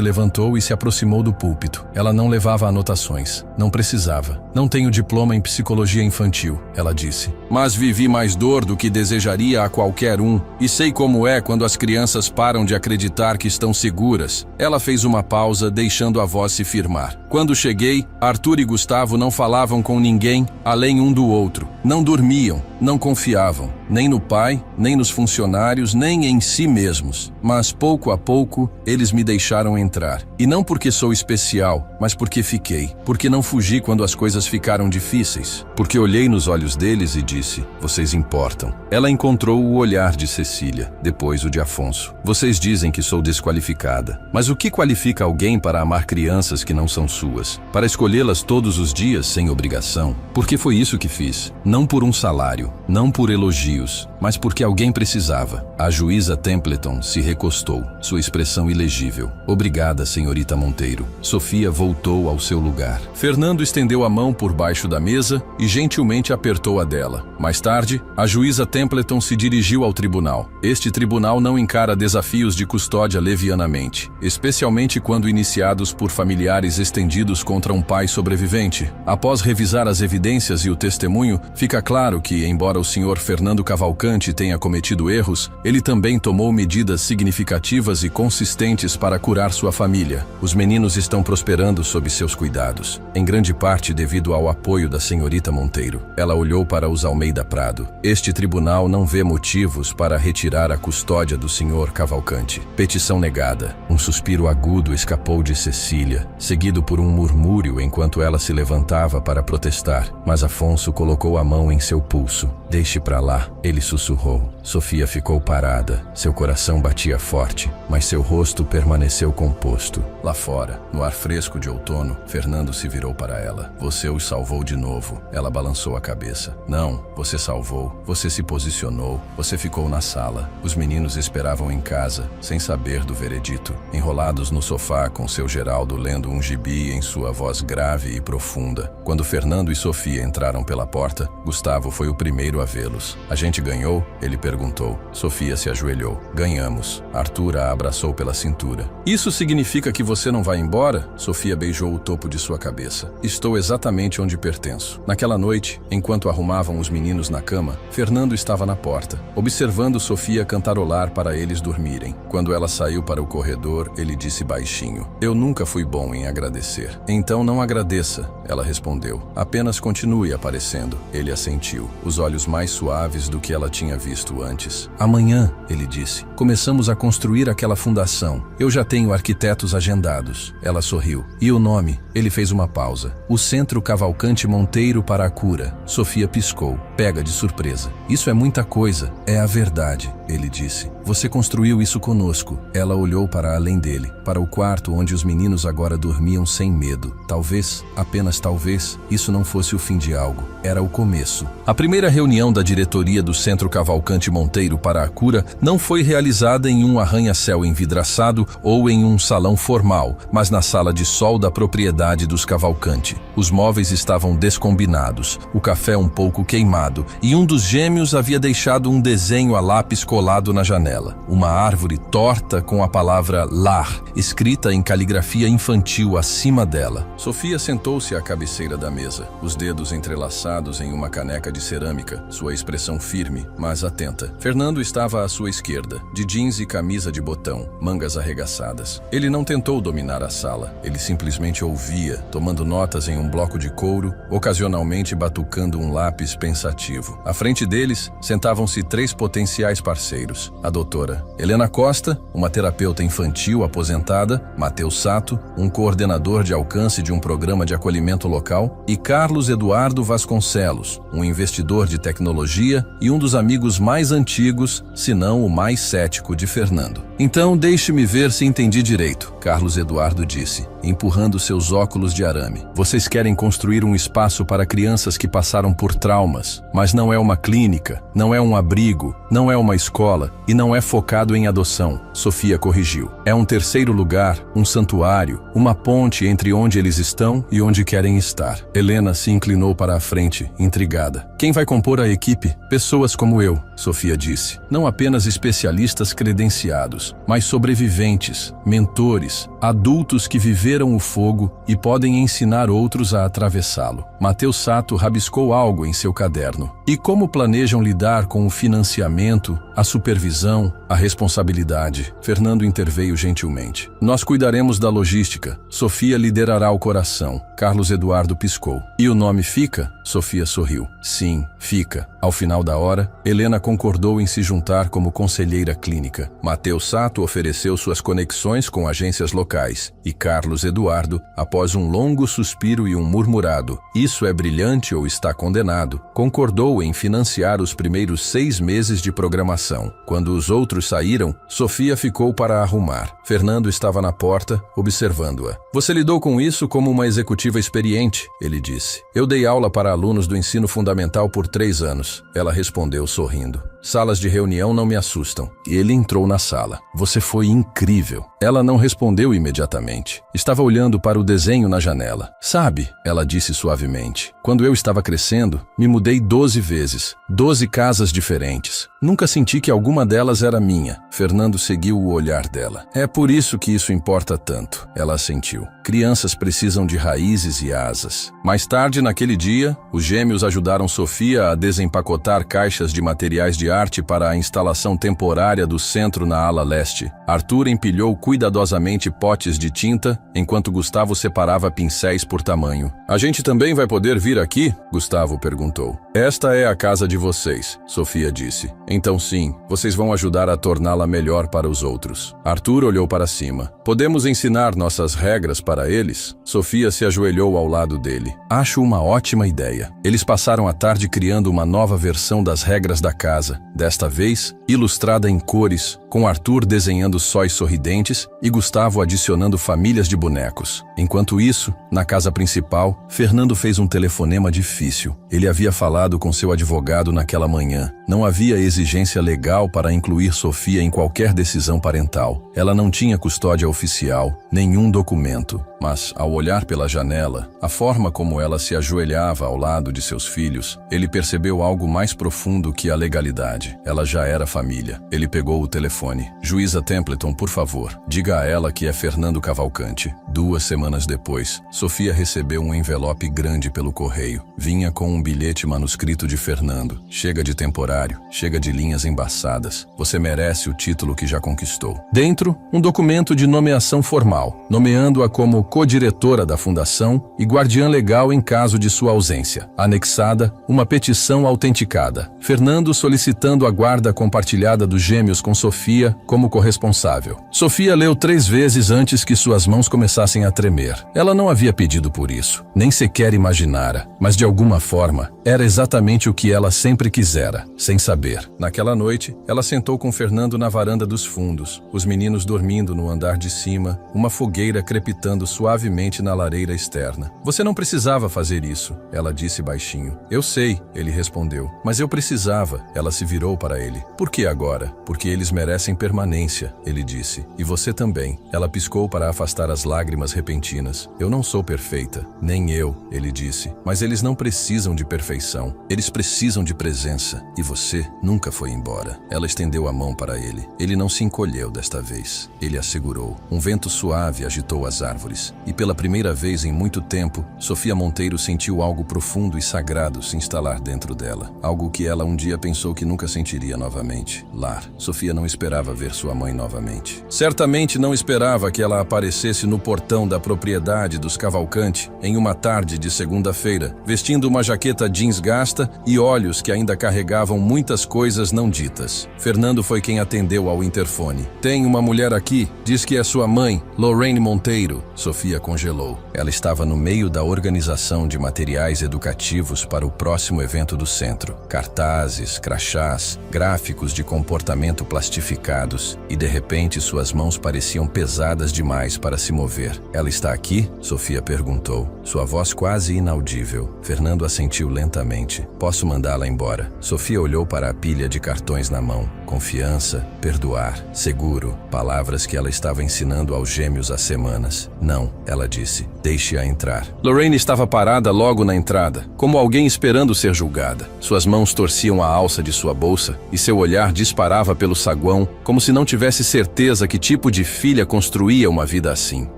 levantou e se aproximou do púlpito. Ela não levava anotações. Não precisava. Não tenho diploma em psicologia infantil, ela disse. Mas vivi mais dor do que desejaria a qualquer um, e sei como é quando as crianças param de acreditar que estão seguras. Ela fez uma pausa, deixando a voz se firmar. Quando cheguei, Arthur e Gustavo não falavam com ninguém, além um do outro. Não dormiam, não confiavam, nem no pai, nem nos funcionários, nem em si mesmos. Mas pouco a pouco, eles me deixaram entrar. E não porque sou especial, mas porque fiquei. Porque não fugi quando as coisas ficaram difíceis. Porque olhei nos olhos deles e disse, vocês importam. Ela encontrou o olhar de Cecília, depois o de Afonso. Vocês dizem que sou desqualificada. Mas o que qualifica alguém para amar crianças que não são suas? Para escolhê-las todos os dias sem obrigação? Porque foi isso que fiz. Não por um salário, não por elogios, mas porque alguém precisava. A juíza Templeton se recostou, sua expressão ilegível. Obrigada, senhorita Monteiro. Sofia voltou ao seu lugar. Fernando estendeu a mão por baixo da mesa e gentilmente apertou a dela. Mais tarde, a juíza Templeton se dirigiu ao tribunal. Este tribunal não encara desafios de custódia levianamente, especialmente quando iniciados por familiares estendidos contra um pai sobrevivente. Após revisar as evidências e o testemunho, fica claro que, embora o senhor Fernando Cavalcanti tenha cometido erros, ele também tomou medidas significativas e consistentes para curar sua família. Os meninos estão prosperando sob seus cuidados, em grande parte devido ao apoio da senhorita Monteiro. Ela olhou para os Almeida Prado. Este tribunal não vê motivos para retirar a custódia do senhor Cavalcanti. Petição negada. Um suspiro agudo escapou de Cecília, seguido por um murmúrio enquanto ela se levantava para protestar, mas Afonso colocou a mão em seu pulso. Deixe pra lá, ele sussurrou. Sofia ficou parada. Seu coração batia forte, mas seu rosto permaneceu composto. Lá fora, no ar fresco de outono, Fernando se virou para ela. Você os salvou de novo. Ela balançou a cabeça. Não, você salvou. Você se posicionou. Você ficou na sala. Os meninos esperavam em casa, sem saber do veredito, enrolados no sofá com seu Geraldo lendo um gibi em sua voz grave e profunda. Quando Fernando e Sofia entraram pela porta, Gustavo foi o primeiro a vê-los. A gente ganhou? Ele perguntou. Sofia se ajoelhou. Ganhamos. Arthur a abraçou pela cintura. Isso significa que você não vai embora? Sofia beijou o topo de sua cabeça. Estou exatamente onde pertenço. Naquela noite, enquanto arrumavam os meninos na cama, Fernando estava na porta, observando Sofia cantarolar para eles dormirem. Quando ela saiu para o corredor, ele disse baixinho. Eu nunca fui bom em agradecer. Então não agradeça, ela respondeu. Apenas continue aparecendo. Ele assentiu, os olhos mais suaves do que ela tinha visto antes. Amanhã, ele disse, começamos a construir aquela fundação. Eu já tenho arquitetos agendados. Ela sorriu. E o nome? Ele fez uma pausa. O Centro Cavalcanti Monteiro para a Cura. Sofia piscou, pega de surpresa. Isso é muita coisa. É a verdade, ele disse. Você construiu isso conosco. Ela olhou para além dele, para o quarto onde os meninos agora dormiam sem medo. Talvez, apenas talvez, isso não fosse o fim de algo. Era o começo. A primeira reunião da diretoria do Centro Cavalcanti presidente Monteiro para a cura não foi realizada em um arranha-céu envidraçado ou em um salão formal, mas na sala de sol da propriedade dos Cavalcanti. Os móveis estavam descombinados, o café um pouco queimado, e um dos gêmeos havia deixado um desenho a lápis colado na janela. Uma árvore torta com a palavra lar, escrita em caligrafia infantil acima dela. Sofia sentou-se à cabeceira da mesa, os dedos entrelaçados em uma caneca de cerâmica, sua expressão firme, mas atenta. Fernando estava à sua esquerda, de jeans e camisa de botão, mangas arregaçadas. Ele não tentou dominar a sala, ele simplesmente ouvia, tomando notas em um bloco de couro, ocasionalmente batucando um lápis pensativo. À frente deles, sentavam-se 3 potenciais parceiros: a doutora Helena Costa, uma terapeuta infantil aposentada, Matheus Sato, um coordenador de alcance de um programa de acolhimento local, e Carlos Eduardo Vasconcelos, um investidor de tecnologia e um dos amigos mais antigos, se não o mais cético de Fernando. Então, deixe-me ver se entendi direito, Carlos Eduardo disse, empurrando seus óculos de arame. Vocês querem construir um espaço para crianças que passaram por traumas, mas não é uma clínica, não é um abrigo, não é uma escola e não é focado em adoção. Sofia corrigiu. É um terceiro lugar, um santuário, uma ponte entre onde eles estão e onde querem estar. Helena se inclinou para a frente, intrigada. Quem vai compor a equipe? Pessoas como eu, Sofia disse. Não apenas especialistas credenciados, mas sobreviventes, mentores, adultos que viveram o fogo e podem ensinar outros a atravessá-lo. Matheus Sato rabiscou algo em seu caderno. E como planejam lidar com o financiamento, a supervisão, a responsabilidade? Fernando interveio gentilmente. Nós cuidaremos da logística. Sofia liderará o coração. Carlos Eduardo piscou. E o nome fica? Sofia sorriu. Sim, fica. Ao final da hora, Helena concordou em se juntar como conselheira clínica. Matheus Sato ofereceu suas conexões com agências locais. E Carlos Eduardo, após um longo suspiro e um murmurado, "Isso é brilhante ou está condenado", concordou em financiar os primeiros 6 meses de programação. Quando os outros saíram, Sofia ficou para arrumar. Fernando estava na porta, observando-a. "Você lidou com isso como uma executiva experiente", ele disse. "Eu dei aula para alunos do ensino fundamental por 3 anos. Ela respondeu sorrindo. "Salas de reunião não me assustam." Ele entrou na sala. "Você foi incrível." Ela não respondeu imediatamente. Estava olhando para o desenho na janela. "Sabe", ela disse suavemente, "quando eu estava crescendo, me mudei 12 vezes. 12 casas diferentes. Nunca senti que alguma delas era minha." Fernando seguiu o olhar dela. "É por isso que isso importa tanto", ela assentiu. "Crianças precisam de raízes e asas." Mais tarde, naquele dia, os gêmeos ajudaram Sofia a desempacotar caixas de materiais de arte para a instalação temporária do centro na ala leste. Arthur empilhou cuidadosamente potes de tinta, enquanto Gustavo separava pincéis por tamanho. "A gente também vai poder vir aqui?", Gustavo perguntou. "Esta é a casa de vocês", Sofia disse. "Então sim, vocês vão ajudar a torná-la melhor para os outros." Arthur olhou para cima. "Podemos ensinar nossas regras para eles?" Sofia se ajoelhou ao lado dele. "Acho uma ótima ideia." Eles passaram a tarde criando uma nova versão das regras da casa, desta vez ilustrada em cores, com Arthur desenhando sóis sorridentes e Gustavo adicionando famílias de bonecos. Enquanto isso, na casa principal, Fernando fez um telefonema difícil. Ele havia falado com seu advogado naquela manhã. Não havia exigência legal para incluir Sofia em qualquer decisão parental. Ela não tinha custódia oficial, nenhum documento. Mas, ao olhar pela janela, a forma como ela se ajoelhava ao lado de seus filhos, ele percebeu algo mais profundo que a legalidade. Ela já era família. Ele pegou o telefone. "Juíza Templeton, por favor, diga a ela que é Fernando Cavalcanti." 2 semanas depois, Sofia recebeu um envelope grande pelo correio. Vinha com um bilhete manuscrito de Fernando. "Chega de temporário, chega de linhas embaçadas. Você merece o título que já conquistou." Dentro, um documento de nomeação formal, nomeando-a como co-diretora da fundação e guardiã legal em caso de sua ausência. Anexada, uma petição autenticada. Fernando solicitando a guarda compartilhada dos gêmeos com Sofia Sofia como corresponsável. Sofia leu 3 vezes antes que suas mãos começassem a tremer. Ela não havia pedido por isso, nem sequer imaginara, mas de alguma forma, era exatamente o que ela sempre quisera, sem saber. Naquela noite, ela sentou com Fernando na varanda dos fundos, os meninos dormindo no andar de cima, uma fogueira crepitando suavemente na lareira externa. Você não precisava fazer isso, ela disse baixinho. Eu sei, ele respondeu, mas eu precisava. Ela se virou para ele. Por que agora? Porque eles merecem permanência, ele disse. E você também. Ela piscou para afastar as lágrimas repentinas. Eu não sou perfeita, nem eu, ele disse. Mas eles não precisam de perfeição. Eles precisam de presença. E você nunca foi embora. Ela estendeu a mão para ele. Ele não se encolheu desta vez. Ele a segurou. Um vento suave agitou as árvores. E pela primeira vez em muito tempo, Sofia Monteiro sentiu algo profundo e sagrado se instalar dentro dela. Algo que ela um dia pensou que nunca sentiria novamente. Lar. Sofia não esperava ver sua mãe novamente. Certamente não esperava que ela aparecesse no portão da propriedade dos Cavalcante em uma tarde de segunda-feira, vestindo uma jaqueta jeans gasta e olhos que ainda carregavam muitas coisas não ditas. Fernando foi quem atendeu ao interfone. Tem uma mulher aqui, diz que é sua mãe, Lorraine Monteiro. Sofia congelou. Ela estava no meio da organização de materiais educativos para o próximo evento do centro. Cartazes, crachás, gráficos de comportamento plastificados, e de repente suas mãos pareciam pesadas demais para se mover. Ela está aqui? Sofia perguntou, sua voz quase inaudível. Fernando assentiu lentamente. Posso mandá-la embora. Sofia olhou para a pilha de cartões na mão. Confiança, perdoar, seguro, palavras que ela estava ensinando aos gêmeos há semanas. Não, ela disse, deixe-a entrar. Lorraine estava parada logo na entrada, como alguém esperando ser julgada. Suas mãos torciam a alça de sua bolsa e seu olhar disparava pelo saguão, como se não tivesse certeza que tipo de filha construía uma vida assim.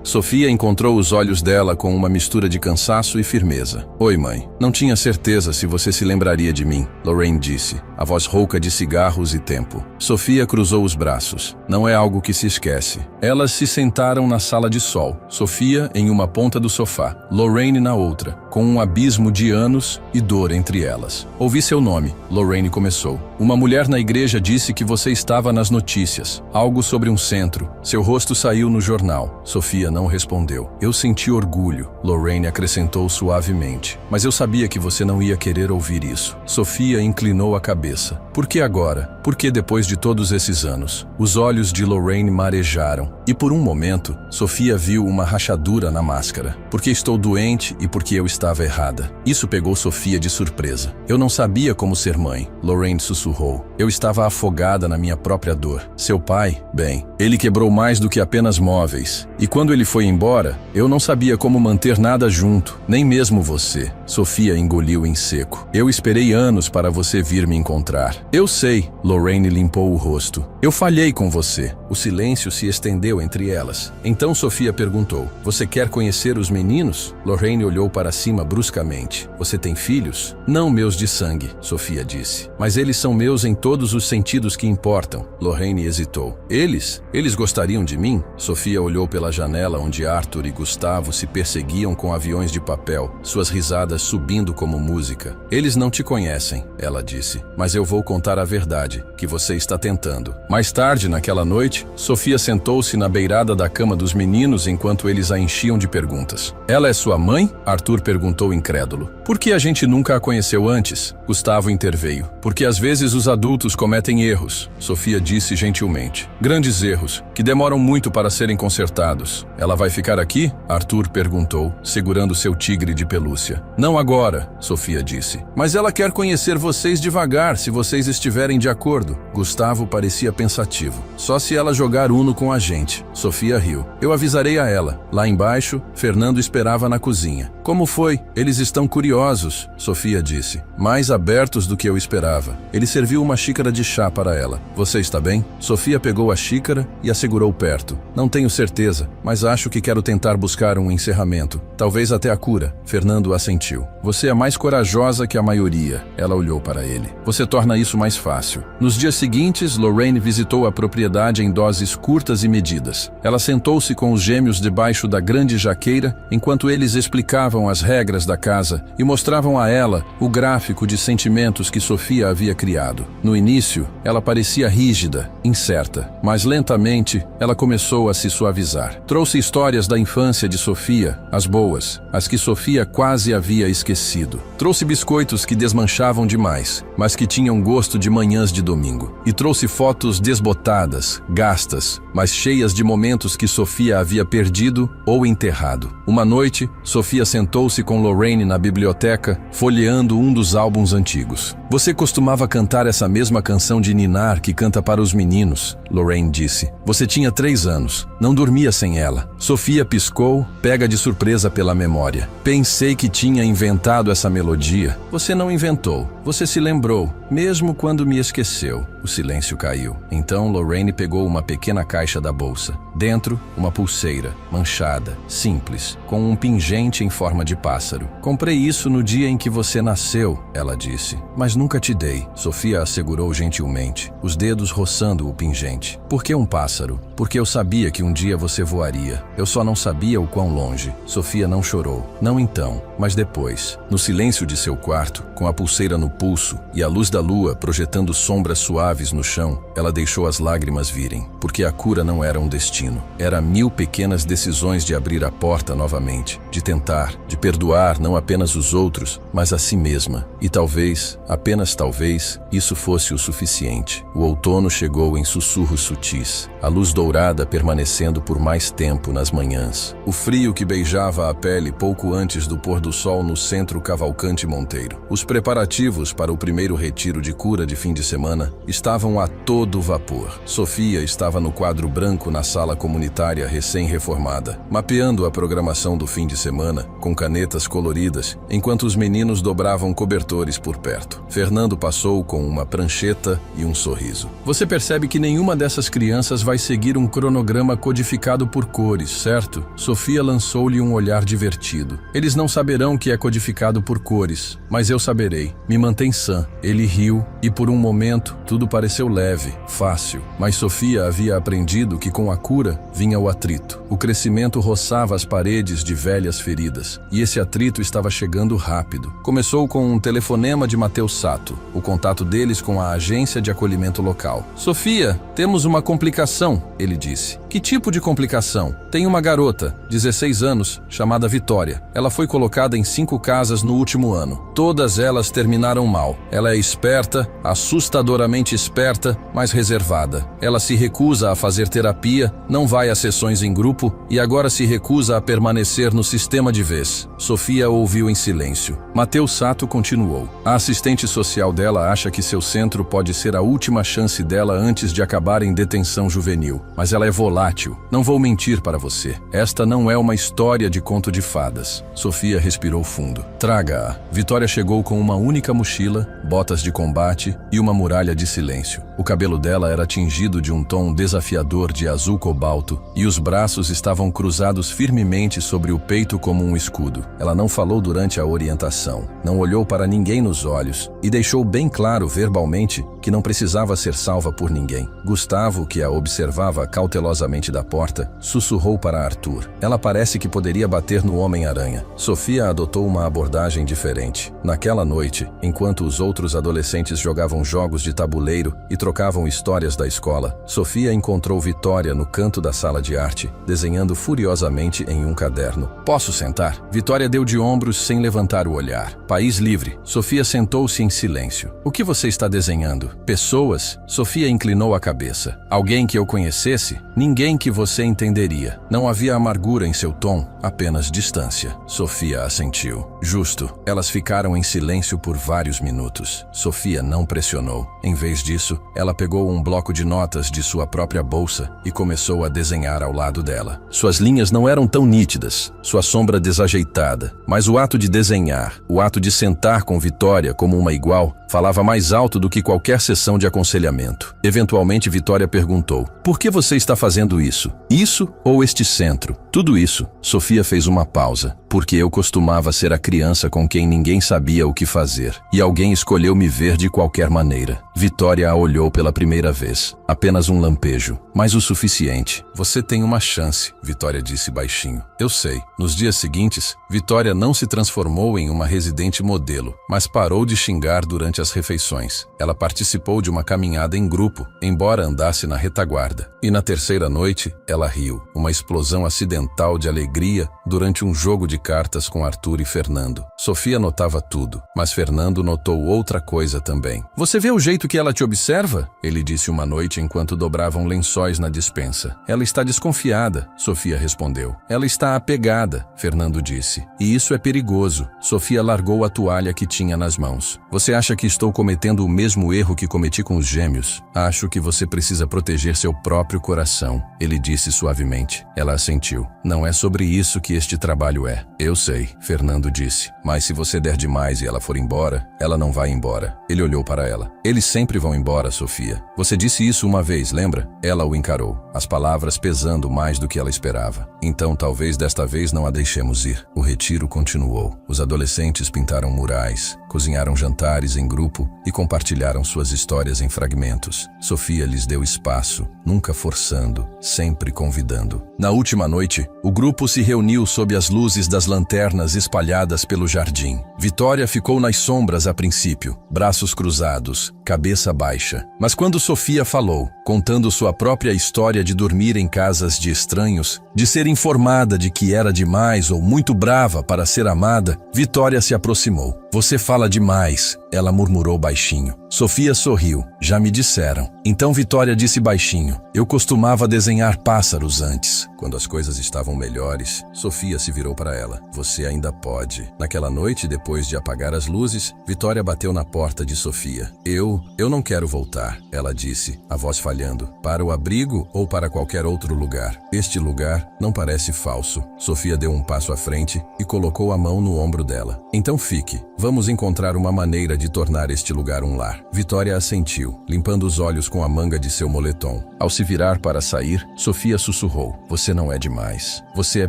Sofia encontrou os olhos dela com uma mistura de cansaço e firmeza. Oi, mãe. Não tinha certeza se você se lembraria de mim, Lorraine disse, a voz rouca de cigarros e tempo. Sofia cruzou os braços. Não é algo que se esquece. Elas se sentaram na sala de sol, Sofia em uma ponta do sofá, Lorraine na outra, com um abismo de anos e dor entre elas. Ouvi seu nome, Lorraine começou. Uma mulher na igreja disse que você estava nas notícias. Algo sobre um centro. Seu rosto saiu no jornal. Sofia não respondeu. Eu senti orgulho, Lorraine acrescentou suavemente. Mas eu sabia que você não ia querer ouvir isso. Sofia inclinou a cabeça. Por que agora? Por que depois de todos esses anos? Os olhos de Lorraine marejaram. E por um momento, Sofia viu uma rachadura na máscara. Porque estou doente e porque eu estava errada. Isso pegou Sofia de surpresa. Eu não sabia como ser mãe, Lorraine sussurrou. Eu estava afogada na minha própria dor. Seu pai, bem, ele quebrou mais do que apenas móveis. E quando ele foi embora, eu não sabia como manter nada junto, nem mesmo você. Sofia engoliu em seco. Eu esperei anos para você vir me encontrar. Eu sei, Lorraine limpou o rosto. Eu falhei com você. O silêncio se estendeu entre elas. Então Sofia perguntou, você quer conhecer os meninos? Lorraine olhou para cima bruscamente. Você tem filhos? Não meus de sangue, Sofia disse. Mas eles são meus em todos os sentidos que importam. Lorraine hesitou. Eles? Eles gostariam de mim? Sofia olhou pela janela onde Arthur e Gustavo se perseguiam com aviões de papel, suas risadas subindo como música. Eles não te conhecem, ela disse. Mas eu vou contar a verdade, que você está tentando. Mais tarde, naquela noite, Sofia sentou-se na beirada da cama dos meninos enquanto eles a enchiam de perguntas. Ela é sua mãe? Arthur perguntou incrédulo. Por que a gente nunca a conheceu antes? Gustavo interveio. Porque às vezes os adultos cometem erros, Sofia disse gentilmente. Grandes erros, que demoram muito para serem consertados. Ela vai ficar aqui? Arthur perguntou, segurando seu tigre de pelúcia. Não agora, Sofia disse. Mas ela quer conhecer vocês devagar, se vocês estiverem de acordo. Gustavo parecia pensativo. Só se ela jogar Uno com a gente. Sofia riu. Eu avisarei a ela. Lá embaixo, Fernando esperava na cozinha. Como foi? Eles estão curiosos, Sofia disse. Mais abertos do que eu esperava. Ele serviu uma xícara de chá para ela. Você está bem? Sofia pegou a xícara e a segurou perto. Não tenho certeza, mas acho que quero tentar buscar um encerramento. Talvez até a cura. Fernando assentiu. Você é mais corajosa que a maioria. Ela olhou para ele. Você torna isso mais fácil. Nos dias seguintes, Lorraine visitou a propriedade em doses curtas e medidas. Ela sentou-se com os gêmeos debaixo da grande jaqueira, enquanto eles explicavam as regras da casa e mostravam a ela o gráfico de sentimentos que Sofia havia criado. No início, ela parecia rígida, incerta, mas lentamente ela começou a se suavizar. Trouxe histórias da infância de Sofia, as boas, as que Sofia quase havia esquecido. Trouxe biscoitos que desmanchavam demais, mas que tinham gosto de manhãs de domingo. E trouxe fotos desbotadas, gastas, mas cheias de momentos que Sofia havia perdido ou enterrado. Uma noite, Sofia sentou-se com Lorraine na biblioteca, folheando um dos álbuns antigos. Você costumava cantar essa mesma canção de ninar que canta para os meninos, Lorraine disse. Você tinha 3 anos, não dormia sem ela. Sofia piscou, pega de surpresa pela memória. Pensei que tinha inventado essa melodia. Você não inventou, você se lembrou, mesmo quando me esqueceu. O silêncio caiu. Então Lorraine pegou uma pequena caixa da bolsa. Dentro, uma pulseira, manchada, simples, com um pingente em forma de pássaro. Comprei isso no dia em que você nasceu, ela disse. Mas nunca te dei, Sofia assegurou gentilmente, os dedos roçando o pingente. Por que um pássaro? Porque eu sabia que um dia você voaria. Eu só não sabia o quão longe. Sofia não chorou. Não então, mas depois. No silêncio de seu quarto, com a pulseira no pulso e a luz da lua projetando sombras suaves no chão, ela deixou as lágrimas virem, porque a cura não era um destino. Era 1000 pequenas decisões de abrir a porta novamente, de tentar, de perdoar não apenas os outros, mas a si mesma. E talvez, apenas talvez, isso fosse o suficiente. O outono chegou em sussurros sutis, a luz dourada permanecendo por mais tempo nas manhãs. O frio que beijava a pele pouco antes do pôr do sol no centro Cavalcante Monteiro. Os preparativos para o primeiro retiro de cura de fim de semana estavam a todo vapor. Sofia estava no quadro branco na sala comunitária recém-reformada, mapeando a programação do fim de semana com canetas coloridas, enquanto os meninos dobravam cobertores por perto. Fernando passou com uma prancheta e um sorriso. Você percebe que nenhuma dessas crianças vai seguir um cronograma codificado por cores, certo? Sofia lançou-lhe um olhar divertido. Eles não saberão que é codificado por cores, mas eu saberei. Me mantém sã. Ele riu e por um momento tudo pareceu leve, fácil. Mas Sofia havia aprendido que com a cura vinha o atrito. O crescimento roçava as paredes de velhas feridas e esse atrito estava chegando rápido. Começou com um telefonema de Matheus Sato, o contato deles com a agência de acolhimento local. Sofia, temos uma complicação, ele disse. Que tipo de complicação? Tem uma garota, 16 anos, chamada Vitória. Ela foi colocada em 5 casas no último ano. Todas elas terminaram mal. Ela é esperta, assustadoramente esperta, mas reservada. Ela se recusa a fazer terapia, não vai a sessões em grupo e agora se recusa a permanecer no sistema de vez. Sofia ouviu em silêncio. Matheus Sato continuou. A assistente social dela acha que seu centro pode ser a última chance dela antes de acabar em detenção juvenil. Mas ela é volátil. Não vou mentir para você. Esta não é uma história de conto de fadas. Sofia respirou fundo. Traga-a. Vitória chegou com uma única mochila, botas de combate e uma muralha de silêncio. O cabelo dela era tingido de um tom desafiador de azul cobalto e os braços estavam cruzados firmemente sobre o peito como um escudo. Ela não falou durante a orientação, não olhou para ninguém nos olhos e deixou bem claro verbalmente que não precisava ser salva por ninguém. Gustavo, que a observava cautelosamente da porta, sussurrou para Arthur. Ela parece que poderia bater no Homem-Aranha. Sofia adotou uma abordagem diferente. Naquela noite, enquanto os outros adolescentes jogavam jogos de tabuleiro e trocavam histórias da escola, Sofia encontrou Vitória no canto da sala de arte, desenhando furiosamente em um caderno. Posso sentar? Vitória deu de ombros sem levantar o olhar. País livre. Sofia sentou-se em silêncio. O que você está desenhando? Pessoas? Sofia inclinou a cabeça. Alguém que eu conhecesse? Ninguém que você entenderia. Não havia amargura em seu tom, apenas distância. Sofia assentiu. Justo. Elas ficaram em silêncio por vários minutos. Sofia não pressionou. Em vez disso, ela pegou um bloco de notas de sua própria bolsa e começou a desenhar ao lado dela. Suas linhas não eram tão nítidas, sua sombra desajeitada, mas o ato de desenhar, o ato de sentar com Vitória como uma igual, falava mais alto do que qualquer sessão de aconselhamento. Eventualmente, Vitória perguntou: por que você está fazendo isso? Isso ou este centro? Tudo isso. Sofia fez uma pausa. porque eu costumava ser a criança com quem ninguém sabia o que fazer, e alguém escolheu me ver de qualquer maneira. Vitória a olhou pela primeira vez. Apenas um lampejo, mas o suficiente. Você tem uma chance, Vitória disse baixinho. Eu sei. Nos dias seguintes, Vitória não se transformou em uma residente modelo, mas parou de xingar durante as refeições. Ela participou de uma caminhada em grupo, embora andasse na retaguarda. E na terceira noite, ela riu. Uma explosão acidental de alegria durante um jogo de cartas com Arthur e Fernando. Sofia notava tudo, mas Fernando notou outra coisa também. Você vê o jeito que ela te observa? Ele disse uma noite enquanto dobravam lençóis na despensa. Ela está desconfiada, Sofia respondeu. Ela está apegada, Fernando disse. E isso é perigoso. Sofia largou a toalha que tinha nas mãos. Você acha que estou cometendo o mesmo erro que cometi com os gêmeos? Acho que você precisa proteger seu próprio coração, ele disse suavemente. Ela assentiu. Não é sobre isso que este trabalho é. Eu sei, Fernando disse. Mas se você der demais e ela for embora, ela não vai embora. Ele olhou para ela. Eles sempre vão embora, Sofia. Você disse isso uma vez, lembra? Ela o encarou, as palavras pesando mais do que ela esperava. Então talvez desta vez não a deixemos ir. O retiro continuou. Os adolescentes pintaram murais, cozinharam jantares em grupo e compartilharam suas histórias em fragmentos. Sofia lhes deu espaço, nunca forçando, sempre convidando. Na última noite, o grupo se reuniu sob as luzes das lanternas espalhadas pelo jardim. Vitória ficou nas sombras a princípio, braços cruzados, cabeça baixa. Mas quando Sofia falou, contando sua própria história de dormir em casas de estranhos, de ser informada de que era demais ou muito brava para ser amada, Vitória se aproximou. Você fala demais, ela murmurou baixinho. Sofia sorriu. Já me disseram. Então Vitória disse baixinho. Eu costumava desenhar pássaros antes. Quando as coisas estavam melhores, Sofia se virou para ela. Você ainda pode. Naquela noite, depois de apagar as luzes, Vitória bateu na porta de Sofia. Eu não quero voltar, ela disse, a voz falhando. Para o abrigo ou para qualquer outro lugar? Este lugar não parece falso. Sofia deu um passo à frente e colocou a mão no ombro dela. Então fique. Vamos encontrar uma maneira de tornar este lugar um lar. Vitória assentiu, limpando os olhos com a manga de seu moletom. Ao se virar para sair, Sofia sussurrou. Você não é demais. Você é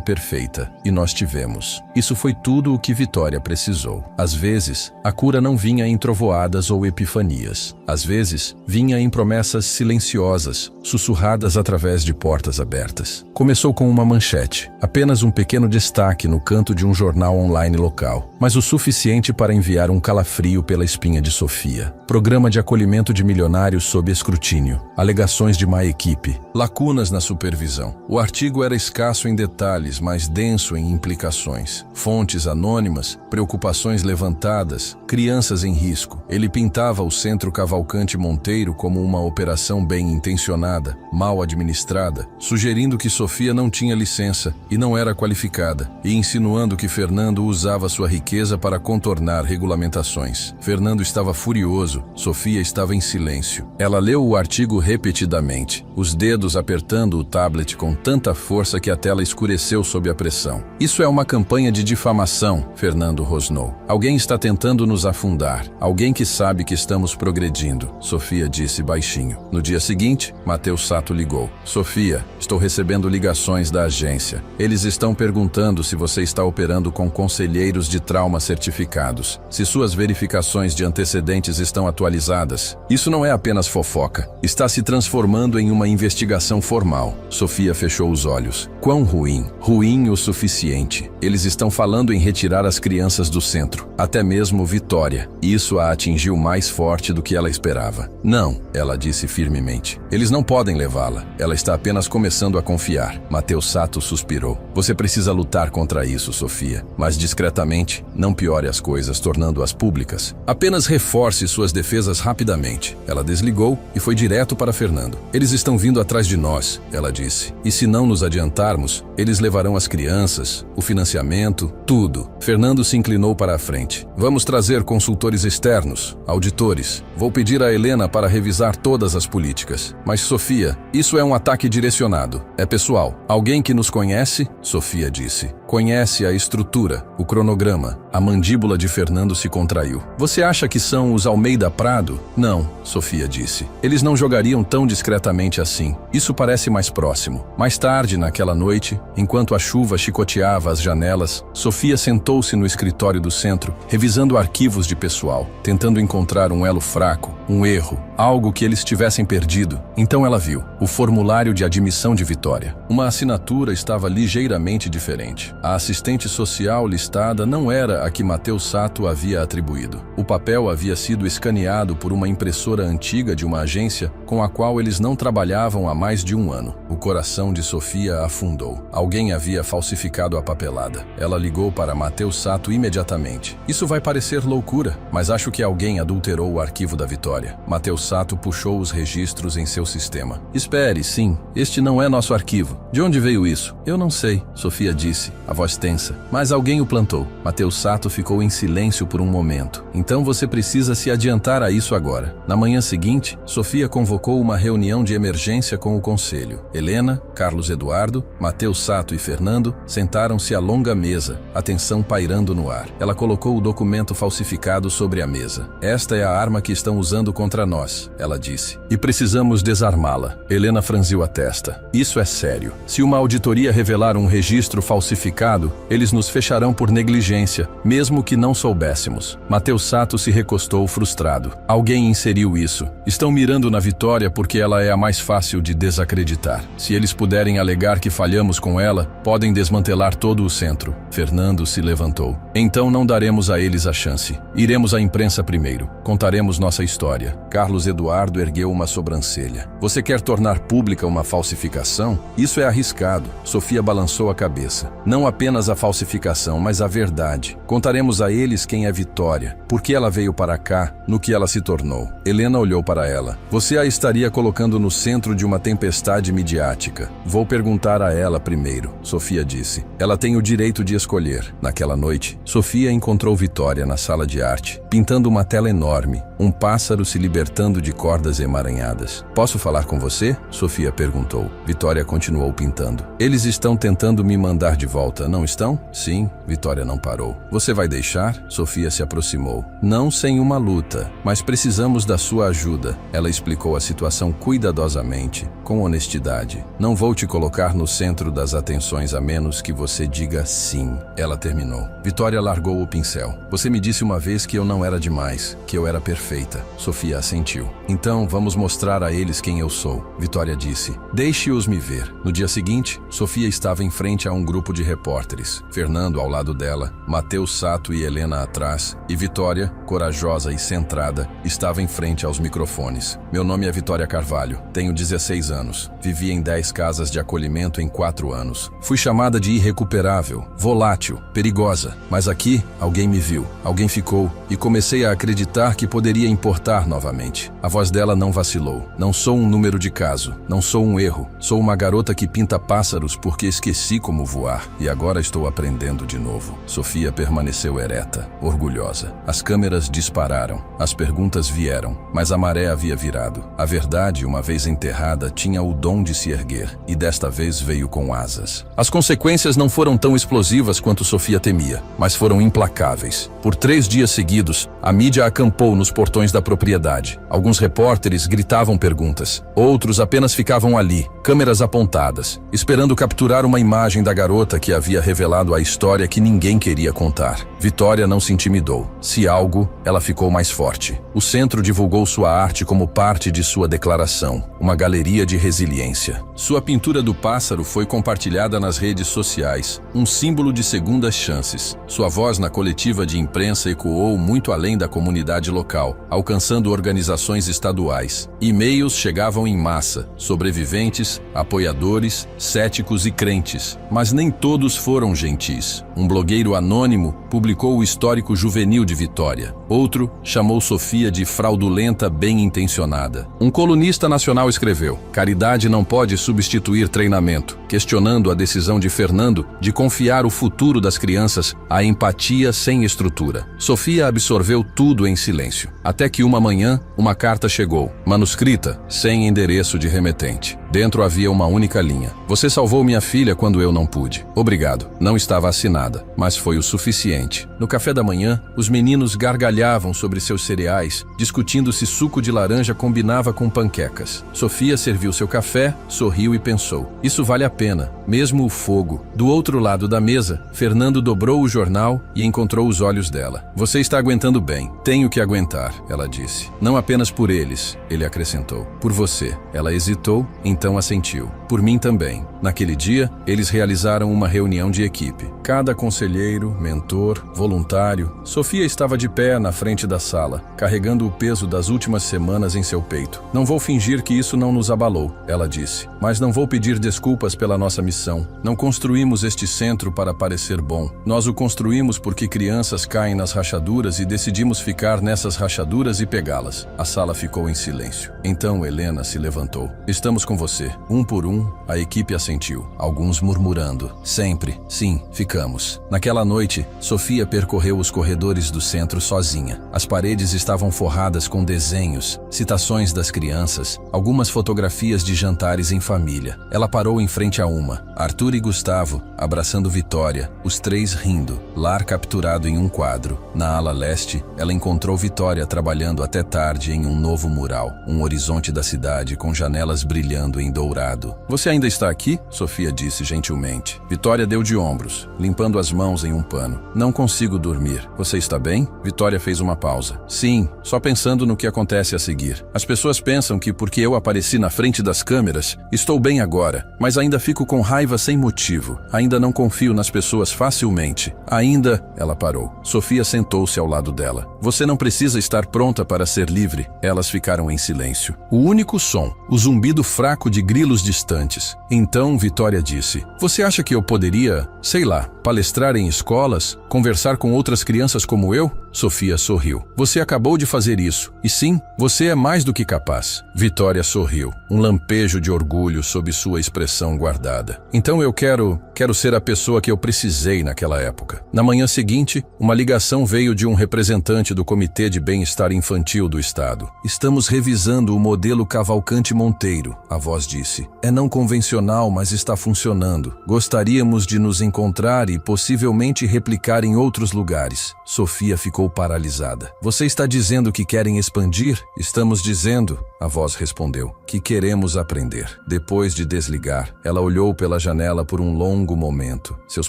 perfeita. E nós tivemos. Isso foi tudo o que Vitória precisou. Às vezes, a cura não vinha em trovoadas ou epifanias. Às vezes, vinha em promessas silenciosas, sussurradas através de portas abertas. Começou com uma manchete, apenas um pequeno destaque no canto de um jornal online local, mas o suficiente para enviar um calafrio pela espinha de Sofia. Programa de acolhimento de milionários sob escrutínio. Alegações de má equipe. Lacunas na supervisão. O artigo era escasso em detalhes, mas denso em implicações. Fontes anônimas, preocupações levantadas, crianças em risco. Ele pintava o Centro Cavalcante Monteiro como uma operação bem intencionada, mal administrada, sugerindo que Sofia não tinha licença e não era qualificada, e insinuando que Fernando usava sua riqueza para contornar regulamentações. Fernando estava furioso, Sofia estava em silêncio. Ela leu o artigo repetidamente, os dedos apertando o tablet com tanta força que a tela escureceu sob a pressão. Isso é uma campanha de difamação, Fernando rosnou. Alguém está tentando nos afundar. Alguém que sabe que estamos progredindo, Sofia disse baixinho. No dia seguinte, Matheus Sato ligou. Sofia, estou recebendo ligações da agência. Eles estão perguntando se você está operando com conselheiros de trauma certificados, se suas verificações de antecedentes estão atualizadas. Isso não é apenas fofoca. Está se transformando em uma investigação formal. Sofia fechou os olhos. Quão ruim. Ruim o suficiente. Eles estão falando em retirar as crianças do centro. Até mesmo Vitória. Isso a atingiu mais forte do que ela esperava. Não, ela disse firmemente. Eles não podem levá-la. Ela está apenas começando a confiar. Matheus Sato suspirou. Você precisa lutar contra isso, Sofia. Mas discretamente, não piore as coisas tornando-as públicas. Apenas reforce suas defesas rapidamente. Ela desligou e foi direto para Fernando. Eles estão vindo atrás de nós, ela disse. E se não nos adiantarmos, eles levarão as crianças, o financiamento, tudo. Fernando se inclinou para a frente. Vamos trazer consultores externos, auditores. Vou pedir a Helena para revisar todas as políticas. Mas, Sofia, isso é um ataque direcionado. É pessoal. Alguém que nos conhece? Sofia disse. Conhece a estrutura, o cronograma. A mandíbula de Fernando se contraiu. Você acha que são os Almeida Prado? Não, Sofia disse. Eles não jogariam tão discretamente assim. Isso parece mais próximo. Mais tarde, naquela noite, Enquanto a chuva chicoteava as janelas, Sofia sentou-se no escritório do centro, revisando arquivos de pessoal, tentando encontrar um elo fraco, um erro, algo que eles tivessem perdido. Então ela viu o formulário de admissão de Vitória. Uma assinatura estava ligeiramente diferente. A assistente social listada não era a que Matheus Sato havia atribuído. O papel havia sido escaneado por uma impressora antiga de uma agência com a qual eles não trabalhavam há mais de um ano. O coração de Sofia afundou. Alguém havia falsificado a papelada. Ela ligou para Matheus Sato imediatamente. Isso vai parecer loucura, mas acho que alguém adulterou o arquivo da Vitória. Matheus Sato puxou os registros em seu sistema. Espere, sim, este não é nosso arquivo. De onde veio isso? Eu não sei, Sofia disse, a voz tensa. Mas alguém o plantou. Matheus Sato ficou em silêncio por um momento. Então você precisa se adiantar a isso agora. Na manhã seguinte, Sofia convocou uma reunião de emergência com o conselho. Helena, Carlos Eduardo, Matheus Sato e Fernando sentaram-se à longa mesa, a tensão pairando no ar. Ela colocou o documento falsificado sobre a mesa. Esta é a arma que estão usando contra nós, ela disse. E precisamos desarmá-la. Helena franziu a testa. Isso é sério. Se uma auditoria revelar um registro falsificado, eles nos fecharão por negligência, mesmo que não soubéssemos. Matheus Sato se recostou frustrado. Alguém inseriu isso. Estão mirando na Vitória porque ela é a mais fácil de desacreditar. Se eles puderem alegar que falhamos com ela, podem desmantelar todo o centro. Fernando se levantou. Então não daremos a eles a chance. Iremos à imprensa primeiro. Contaremos nossa história. Carlos Eduardo ergueu uma sobrancelha. Você quer tornar pública uma falsificação? Isso é arriscado. Sofia balançou a cabeça. Não apenas a falsificação, mas a verdade. Contaremos a eles quem é Vitória, por que ela veio para cá, no que ela se tornou. Helena olhou para ela. Você a estaria colocando no centro de uma tempestade midiática. Vou perguntar a ela primeiro, Sofia disse. Ela tem o direito de escolher. Naquela noite, Sofia encontrou Vitória na sala de arte, pintando uma tela enorme, um pássaro se libertando de cordas emaranhadas. Posso falar com você? Sofia perguntou. Vitória continuou pintando. Eles estão tentando me mandar de volta, não estão? Sim, Vitória não parou. Você vai deixar? Sofia se aproximou. Não sem uma luta, mas precisamos da sua ajuda. Ela explicou a situação cuidadosamente, com honestidade. Não vou te colocar no centro das atenções a menos que você diga sim. Ela terminou. Vitória largou o pincel. Você me disse uma vez que eu não era demais, que eu era perfeita. Sofia assentiu. Então vamos mostrar a eles quem eu sou, Vitória disse. Deixe-os me ver. No dia seguinte, Sofia estava em frente a um grupo de repórteres. Fernando ao lado dela, Matheus Sato e Helena atrás, e Vitória, corajosa e centrada, estava em frente aos microfones. Meu nome é Vitória Carvalho. Tenho 16 anos. Vivi em 10 casas de acolhimento em 4 anos. Fui chamada de irrecuperável, volátil, perigosa. Mas aqui, alguém me viu. Alguém ficou. E comecei a acreditar que poderia importar novamente. A voz dela não vacilou. Não sou um número de caso. Não sou um erro. Sou uma garota que pinta pássaros porque esqueci como voar. E agora estou aprendendo de novo. Sofia permaneceu ereta, orgulhosa. As câmeras dispararam. As perguntas vieram. Mas a maré havia virado. A verdade, uma vez enterrada, tinha o dom de se erguer. E desta vez veio com asas. As consequências não foram tão explosivas quanto Sofia temia, mas foram implacáveis. Por 3 dias seguidos, a mídia acampou nos portões da propriedade. Alguns repórteres gritavam perguntas. Outros apenas ficavam ali, câmeras apontadas, esperando capturar uma imagem da garota que havia revelado a história que ninguém queria contar. Vitória não se intimidou. Se algo, ela ficou mais forte. O centro divulgou sua arte como parte de sua declaração, uma galeria de resiliência. Sua pintura do pássaro foi compartilhada nas redes sociais, um símbolo de segundas chances. Sua voz na coletiva de imprensa ecoou muito além da comunidade local, alcançando organizações estaduais. E-mails chegavam em massa, sobreviventes, apoiadores, céticos e crentes. Mas nem todos foram gentis. Um blogueiro anônimo publicou o histórico juvenil de Vitória. Outro chamou Sofia de fraudulenta bem-intencionada. Um colunista nacional escreveu: caridade não pode substituir treinamento, questionando a decisão de Fernando de confiar o futuro das crianças à empatia sem estrutura. Sofia absorveu tudo em silêncio, até que uma manhã uma carta chegou, manuscrita, sem endereço de remetente. Dentro havia uma única linha. Você salvou minha filha quando eu não pude. Obrigado. Não estava assinada, mas foi o suficiente. No café da manhã, os meninos gargalhavam sobre seus cereais, discutindo se suco de laranja combinava com panquecas. Sofia serviu seu café, sorriu e pensou: isso vale a pena, mesmo o fogo. Do outro lado da mesa, Fernando dobrou o jornal e encontrou os olhos dela. Você está aguentando bem. Tenho que aguentar, ela disse. Não apenas por eles, ele acrescentou. Por você. Ela hesitou, então assentiu. Por mim também. Naquele dia, eles realizaram uma reunião de equipe. Cada conselheiro, mentor, voluntário. Sofia estava de pé na frente da sala, carregando o peso das últimas semanas em seu peito. Não vou fingir que isso não nos abalou, ela disse. Mas não vou pedir desculpas pela nossa missão. Não construímos este centro para parecer bom. Nós o construímos porque crianças caem nas rachaduras e decidimos ficar nessas rachaduras e pegá-las. A sala ficou em silêncio. Então Helena se levantou. Estamos com você. Um por um, a equipe assentiu. Alguns murmurando. Sempre. Sim, ficamos. Naquela noite, Sofia percorreu os corredores do centro sozinha. As paredes estavam forradas com desenhos, citações das crianças, algumas fotografias de jantares em família. Ela parou em frente a uma. Arthur e Gustavo, abraçando Vitória, os três rindo. Lar capturado em um quadro. Na ala leste, ela encontrou Vitória trabalhando até tarde em um novo mural. Um horizonte da cidade com janelas brilhando em dourado. Você ainda está aqui? Sofia disse gentilmente. Vitória deu de ombros, limpando as mãos em um pano. Não consigo dormir. Você está bem? Vitória fez uma pausa. Sim, só pensando no que acontece a seguir. As pessoas pensam que porque eu apareci na frente das câmeras, estou bem agora, mas ainda fico com raiva sem motivo. Ainda não confio nas pessoas facilmente. Ainda... Ela parou. Sofia sentou-se ao lado dela. Você não precisa estar pronta para ser livre. Elas ficaram em silêncio. O único som, o zumbido fraco de grilos distantes. Então Vitória disse: você acha que eu poderia, sei lá, palestrar em escolas, conversar com outras crianças como eu? Sofia sorriu. Você acabou de fazer isso. E sim, você é mais do que capaz. Vitória sorriu. Um lampejo de orgulho sob sua expressão guardada. Então eu quero ser a pessoa que eu precisei naquela época. Na manhã seguinte, uma ligação veio de um representante do Comitê de Bem-Estar Infantil do Estado. Estamos revisando o modelo Cavalcante Monteiro, a voz disse. É não convencional, mas está funcionando. Gostaríamos de nos encontrar e possivelmente replicar em outros lugares. Sofia ficou paralisada. Você está dizendo que querem expandir? Estamos dizendo, a voz respondeu, que queremos aprender. Depois de desligar, ela olhou pela janela por um longo momento, seus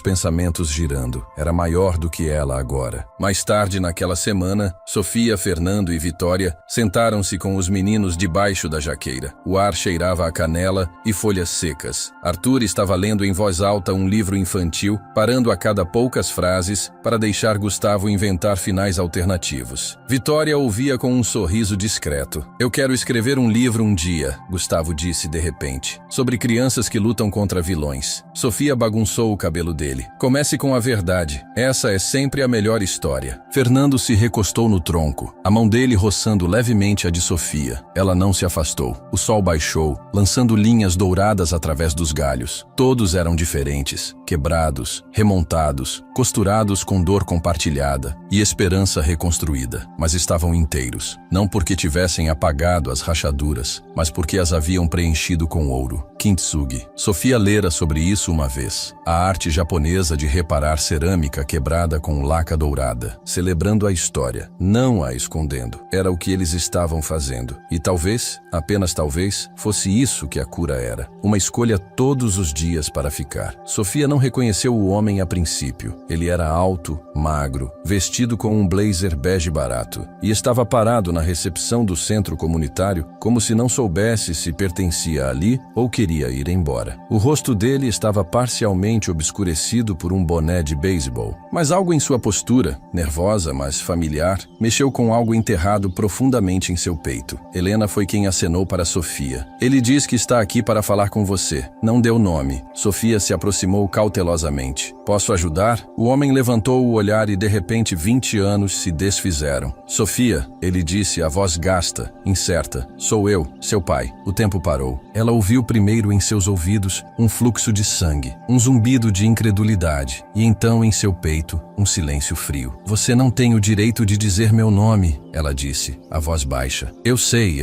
pensamentos girando. Era maior do que ela agora. Mais tarde naquela semana, Sofia, Fernando e Vitória sentaram-se com os meninos debaixo da jaqueira. O ar cheirava a canela e folhas secas. Arthur estava lendo em voz alta um livro infantil, parando a cada poucas frases para deixar Gustavo inventar finais alternativos. Vitória ouvia com um sorriso discreto. Eu quero escrever um livro um dia, Gustavo disse de repente, sobre crianças que lutam contra vilões. Sofia bagunçou o cabelo dele. Comece com a verdade. Essa é sempre a melhor história. Fernando se recostou no tronco, a mão dele roçando levemente a de Sofia. Ela não se afastou. O sol baixou, lançando linhas douradas através dos galhos. Todos eram diferentes, quebrados, remontados, costurados com dor compartilhada e esperança reconstruída, mas estavam inteiros, não porque tivessem apagado as rachaduras, mas porque as haviam preenchido com ouro. Kintsugi. Sofia lera sobre isso uma vez. A arte japonesa de reparar cerâmica quebrada com laca dourada, celebrando a história, não a escondendo. Era o que eles estavam fazendo. E talvez, apenas talvez, fosse isso que a cura era. Uma escolha todos os dias para ficar. Sofia não reconheceu o homem a princípio. Ele era alto, magro, vestido com um blazer bege barato, e estava parado na recepção do centro comunitário como se não soubesse se pertencia ali ou queria ir embora. O rosto dele estava parcialmente obscurecido por um boné de beisebol, mas algo em sua postura, nervosa mas familiar, mexeu com algo enterrado profundamente em seu peito. Helena foi quem acenou para Sofia. Ele diz que está aqui para falar com você. Não deu nome. Sofia se aproximou cautelosamente. Posso ajudar? O homem levantou o olhar e de repente 20 anos se desfizeram. Sofia, ele disse, a voz gasta, incerta. Sou eu, seu pai. O tempo parou. Ela ouviu primeiro em seus ouvidos um fluxo de sangue, um zumbido de incredulidade, e então em seu peito um silêncio frio. Você não tem o direito de dizer meu nome, ela disse, a voz baixa. Eu sei,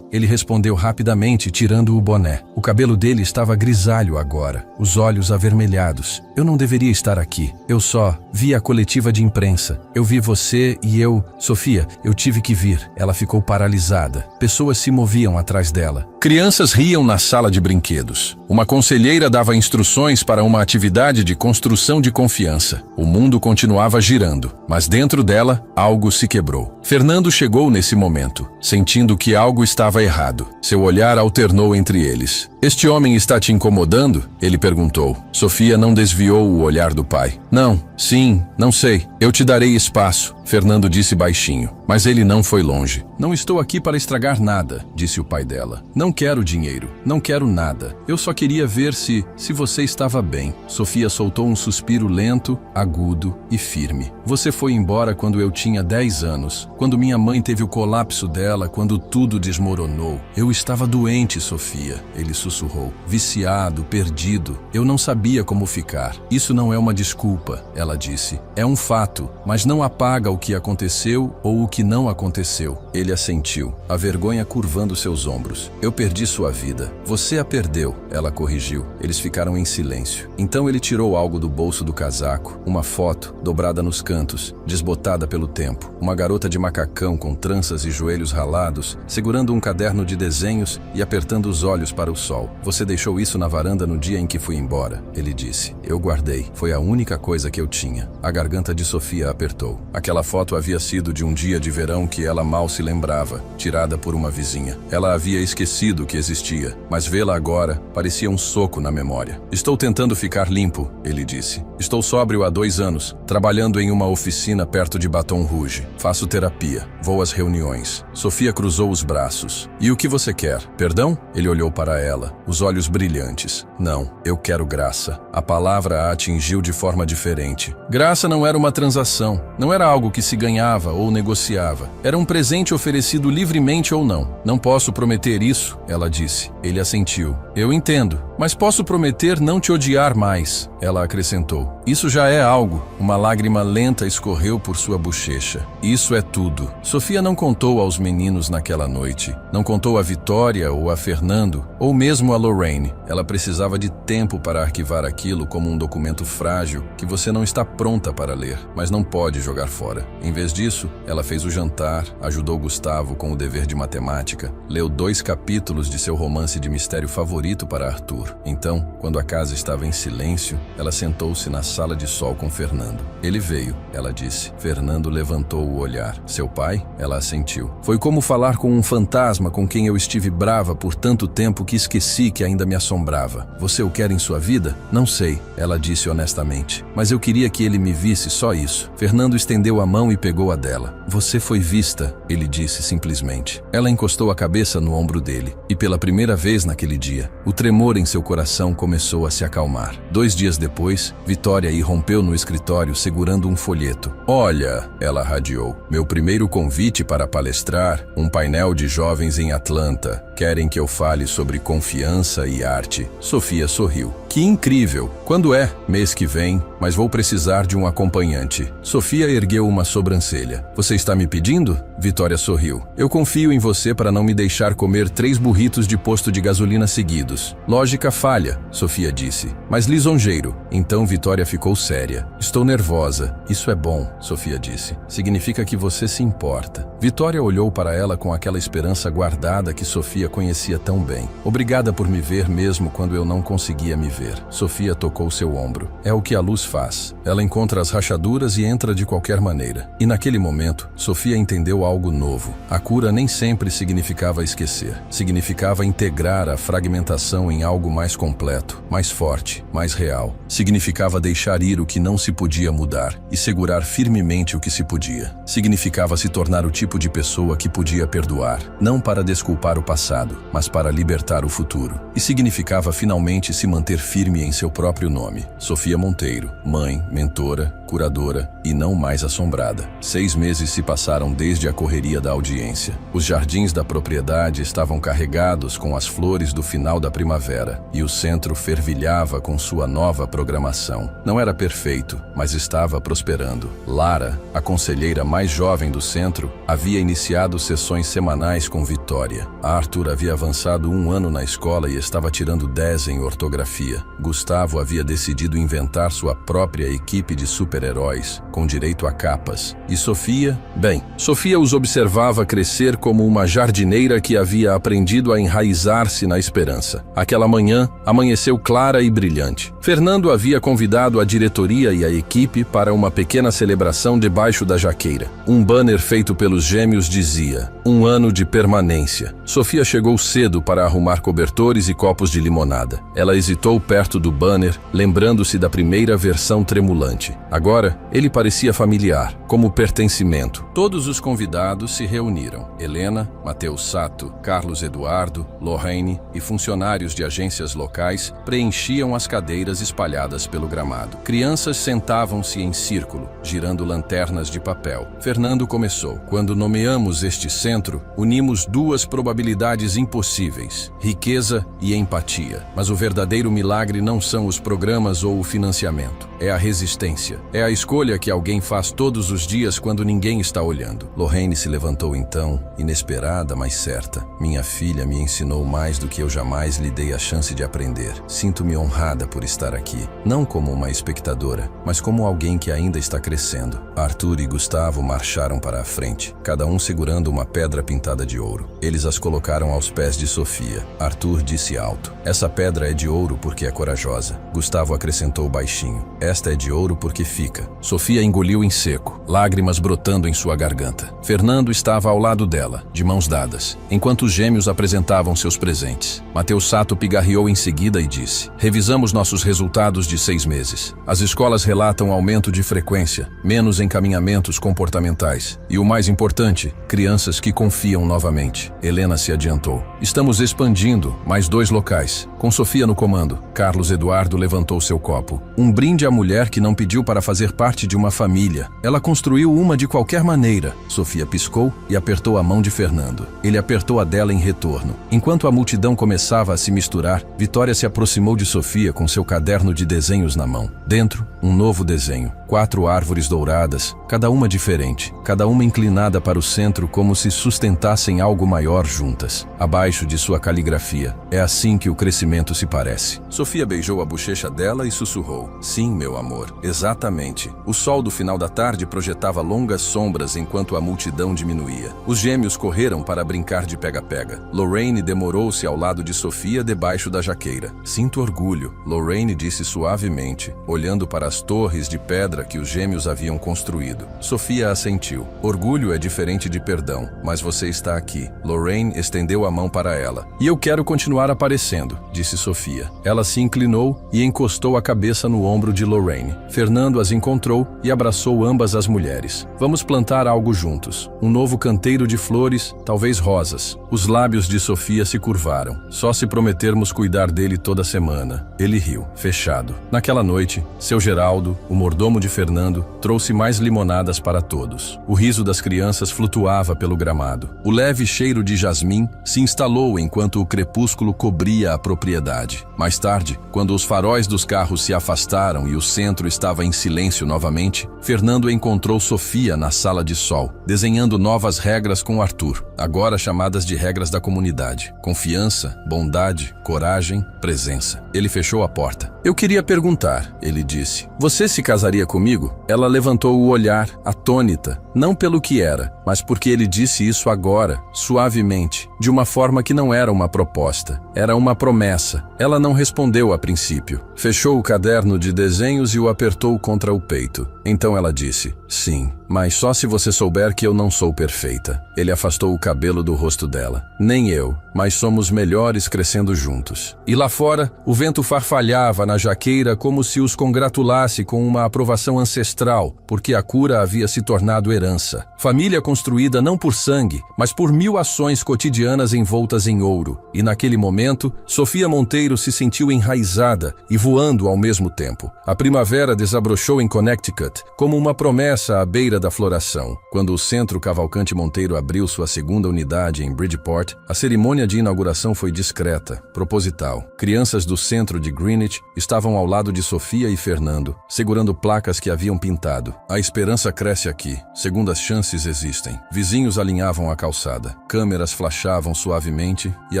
ele respondeu rapidamente, tirando tirando o boné. O cabelo dele estava grisalho agora, os olhos avermelhados. Eu não deveria estar aqui. Eu só vi a coletiva de imprensa. Eu vi você e eu... Sofia, eu tive que vir. Ela ficou paralisada. Pessoas se moviam atrás dela. Crianças riam na sala de brinquedos. Uma conselheira dava instruções para uma atividade de construção de confiança. O mundo continuava girando, mas dentro dela, algo se quebrou. Fernando chegou nesse momento, sentindo que algo estava errado. Seu olhar alternou entre eles. "Este homem está te incomodando?" ele perguntou. Sofia não desviou o olhar do pai. "Não, sim, não sei. Eu te darei espaço", Fernando disse baixinho. Mas ele não foi longe. "Não estou aqui para estragar nada", disse o pai dela. "Não quero dinheiro, não quero nada. Eu só queria ver se você estava bem." Sofia soltou um suspiro lento, agudo e firme. "Você foi embora quando eu tinha 10 anos, quando minha mãe teve o colapso dela, quando tudo desmoronou. Eu estava doente, Sofia", ele sussurrou. "Viciado, perdido. Eu não sabia como ficar." "Isso não é uma desculpa", ela disse. "É um fato, mas não apaga o que aconteceu ou o que não aconteceu." Ele assentiu, a vergonha curvando seus ombros. "Eu perdi sua vida." "Você a perdeu", ela corrigiu. Eles ficaram em silêncio. Então ele tirou algo do bolso do casaco, uma foto, dobrada nos cantos, desbotada pelo tempo. Uma garota de macacão com tranças e joelhos ralados, segurando um caderno de desenhos e apertando os olhos para o sol. "Você deixou isso na varanda no dia em que fui embora", ele disse. "Eu guardei. Foi a única coisa que eu tinha." A garganta de Sofia apertou. Aquela foto havia sido de um dia de verão que ela mal se lembrava, tirada por uma vizinha. Ela havia esquecido que existia, mas vê-la agora parecia um soco na memória. "Estou tentando ficar limpo", ele disse. "Estou sóbrio há 2 anos, trabalhando em uma oficina perto de Baton Rouge. Faço terapia, vou às reuniões." Sofia cruzou os braços. "E o que você quer? Perdão?" Ele olhou para ela, os olhos brilhantes. "Não, eu quero graça." A palavra a atingiu de forma diferente. Graça não era uma transação, não era algo que se ganhava ou negociava. Era um presente oferecido livremente ou não. "Não posso prometer isso", ela disse. Ele assentiu. "Eu entendo, mas posso prometer não te odiar mais", ela acrescentou. "Isso já é algo." Uma lágrima lenta escorreu por sua bochecha. "Isso é tudo." Sofia não contou aos meninos naquela noite. Não contou a Vitória ou a Fernando, ou mesmo a Lorraine. Ela precisava de tempo para arquivar aquilo como um documento frágil que você não está pronta para ler, mas não pode jogar fora. Em vez disso, ela fez o jantar, ajudou Gustavo com o dever de matemática, leu 2 capítulos de seu romance de mistério favorito para Arthur. Então, quando a casa estava em silêncio, ela sentou-se na sala de sol com Fernando. "Ele veio", ela disse. Fernando levantou o olhar. "Seu pai?" Ela assentiu. "Foi como falar com um fantasma com quem eu estive brava por tanto tempo que esqueci que ainda me assombrava." "Você o quer em sua vida?" "Não sei", ela disse honestamente. "Mas eu queria que ele me visse, só isso." Fernando estendeu a mão e pegou a dela. "Você foi vista", ele disse simplesmente. Ela encostou a cabeça no ombro dele. E pela primeira vez naquele dia, o tremor em seu coração começou a se acalmar. 2 dias depois, Vitória irrompeu no escritório segurando um folheto. "Olha", ela radiou, "meu primeiro convite para palestrar, um painel de jovens em Atlanta. Querem que eu fale sobre confiança e arte." Sofia sorriu. "Que incrível! Quando é?" "Mês que vem, mas vou precisar de um acompanhante." Sofia ergueu uma sobrancelha. "Você está me pedindo?" Vitória sorriu. "Eu confio em você para não me deixar comer 3 burritos de posto de gasolina seguidos." "Lógica falha", Sofia disse, "mas lisonjeiro." Então Vitória ficou séria. "Estou nervosa." "Isso é bom", Sofia disse. "Significa que você se importa." Vitória olhou para ela com aquela esperança guardada que Sofia conhecia tão bem. "Obrigada por me ver mesmo quando eu não conseguia me ver." Sofia tocou seu ombro. "É o que a luz faz. Ela encontra as rachaduras e entra de qualquer maneira." E naquele momento, Sofia entendeu algo novo. A cura nem sempre significava esquecer. Significava integrar a fragmentação em algo mais completo, mais forte, mais real. Significava deixar ir o que não se podia mudar e segurar firmemente o que se podia. Significava se tornar o tipo de pessoa que podia perdoar, não para desculpar o passado, mas para libertar o futuro. E significava finalmente se manter firme em seu próprio nome. Sofia Monteiro, mãe, mentora, procuradora e não mais assombrada. 6 meses se passaram desde a correria da audiência. Os jardins da propriedade estavam carregados com as flores do final da primavera e o centro fervilhava com sua nova programação. Não era perfeito, mas estava prosperando. Lara, a conselheira mais jovem do centro, havia iniciado sessões semanais com Vitória. Arthur havia avançado 1 ano na escola e estava tirando 10 em ortografia. Gustavo havia decidido inventar sua própria equipe de super-heróis, com direito a capas. E Sofia? Bem, Sofia os observava crescer como uma jardineira que havia aprendido a enraizar-se na esperança. Aquela manhã, amanheceu clara e brilhante. Fernando havia convidado a diretoria e a equipe para uma pequena celebração debaixo da jaqueira. Um banner feito pelos gêmeos dizia: 1 ano de permanência. Sofia chegou cedo para arrumar cobertores e copos de limonada. Ela hesitou perto do banner, lembrando-se da primeira versão tremulante. Agora, ele parecia familiar, como pertencimento. Todos os convidados se reuniram. Helena, Matheus Sato, Carlos Eduardo, Lorraine e funcionários de agências locais preenchiam as cadeiras espalhadas pelo gramado. Crianças sentavam-se em círculo, girando lanternas de papel. Fernando começou. Quando nomeamos este centro, unimos 2 probabilidades impossíveis: riqueza e empatia. Mas o verdadeiro milagre não são os programas ou o financiamento. É a resistência. É a escolha que alguém faz todos os dias quando ninguém está olhando. Lorraine se levantou então, inesperada, mas certa. Minha filha me ensinou mais do que eu jamais lhe dei a chance de aprender. Sinto-me honrada por estar aqui, não como uma espectadora, mas como alguém que ainda está crescendo. Arthur e Gustavo marcharam para a frente, cada um segurando uma pedra pintada de ouro. Eles as colocaram aos pés de Sofia. Arthur disse alto: essa pedra é de ouro porque é corajosa. Gustavo acrescentou baixinho: esta é de ouro porque fica. Sofia engoliu em seco, lágrimas brotando em sua garganta. Fernando estava ao lado dela, de mãos dadas, enquanto os gêmeos apresentavam seus presentes. Matheus Sato pigarreou em seguida e disse: revisamos nossos resultados de 6 meses. As escolas relatam aumento de frequência, menos encaminhamentos comportamentais e, o mais importante, crianças que confiam novamente. Helena se adiantou: estamos expandindo, mais 2 locais. Com Sofia no comando, Carlos Eduardo levantou seu copo. Um brinde à mulher que não pediu para fazer parte de uma família. Ela construiu uma de qualquer maneira. Sofia piscou e apertou a mão de Fernando. Ele apertou a dela em retorno. Enquanto a multidão começava a se misturar, Vitória se aproximou de Sofia com seu caderno de desenhos na mão. Dentro, um novo desenho. 4 árvores douradas, cada uma diferente, cada uma inclinada para o centro como se sustentassem algo maior juntas. Abaixo de sua caligrafia: é assim que o crescimento se parece. Sofia beijou a bochecha dela e sussurrou: sim, meu amor, exatamente. O sol do final da tarde projetava longas sombras enquanto a multidão diminuía. Os gêmeos correram para brincar de pega-pega. Lorraine demorou-se ao lado de Sofia debaixo da jaqueira. Sinto orgulho, Lorraine disse suavemente, olhando para as torres de pedra que os gêmeos haviam construído. Sofia assentiu. Orgulho é diferente de perdão, mas você está aqui. Lorraine estendeu a mão para ela. E eu quero continuar aparecendo, disse Sofia. Ela se inclinou e encostou a cabeça no ombro de Lorraine. Fernando as encontrou e abraçou ambas as mulheres. Vamos plantar algo juntos. Um novo canteiro de flores, talvez rosas. Os lábios de Sofia se curvaram. Só se prometermos cuidar dele toda semana. Ele riu, fechado. Naquela noite, seu Geraldo, o mordomo de Fernando, trouxe mais limonadas para todos. O riso das crianças flutuava pelo gramado. O leve cheiro de jasmim se instalou enquanto o crepúsculo cobria a propriedade. Mais tarde, quando os faróis dos carros se afastaram e o centro estava em silêncio novamente, Fernando encontrou Sofia na sala de sol, desenhando novas regras com Arthur, agora chamadas de regras da comunidade. Confiança, bondade, coragem, presença. Ele fechou a porta. Eu queria perguntar, ele disse. Você se casaria comigo? Ela levantou o olhar, atônita, não pelo que era, mas porque ele disse isso agora, suavemente, de uma forma que não era uma proposta. Era uma promessa. Ela não respondeu a princípio. Fechou o caderno de desenhos e o apertou contra o peito. Então ela disse, sim, Mas só se você souber que eu não sou perfeita. Ele afastou o cabelo do rosto dela. Nem eu, mas somos melhores crescendo juntos. E lá fora, o vento farfalhava na jaqueira como se os congratulasse com uma aprovação ancestral, porque a cura havia se tornado herança. Família construída não por sangue, mas por 1000 ações cotidianas envoltas em ouro. E naquele momento, Sofia Monteiro se sentiu enraizada e voando ao mesmo tempo. A primavera desabrochou em Connecticut, como uma promessa à beira da floração. Quando o Centro Cavalcante Monteiro abriu sua segunda unidade em Bridgeport, a cerimônia de inauguração foi discreta, proposital. Crianças do centro de Greenwich estavam ao lado de Sofia e Fernando, segurando placas que haviam pintado. A esperança cresce aqui, segundas chances existem. Vizinhos alinhavam a calçada, câmeras flashavam suavemente e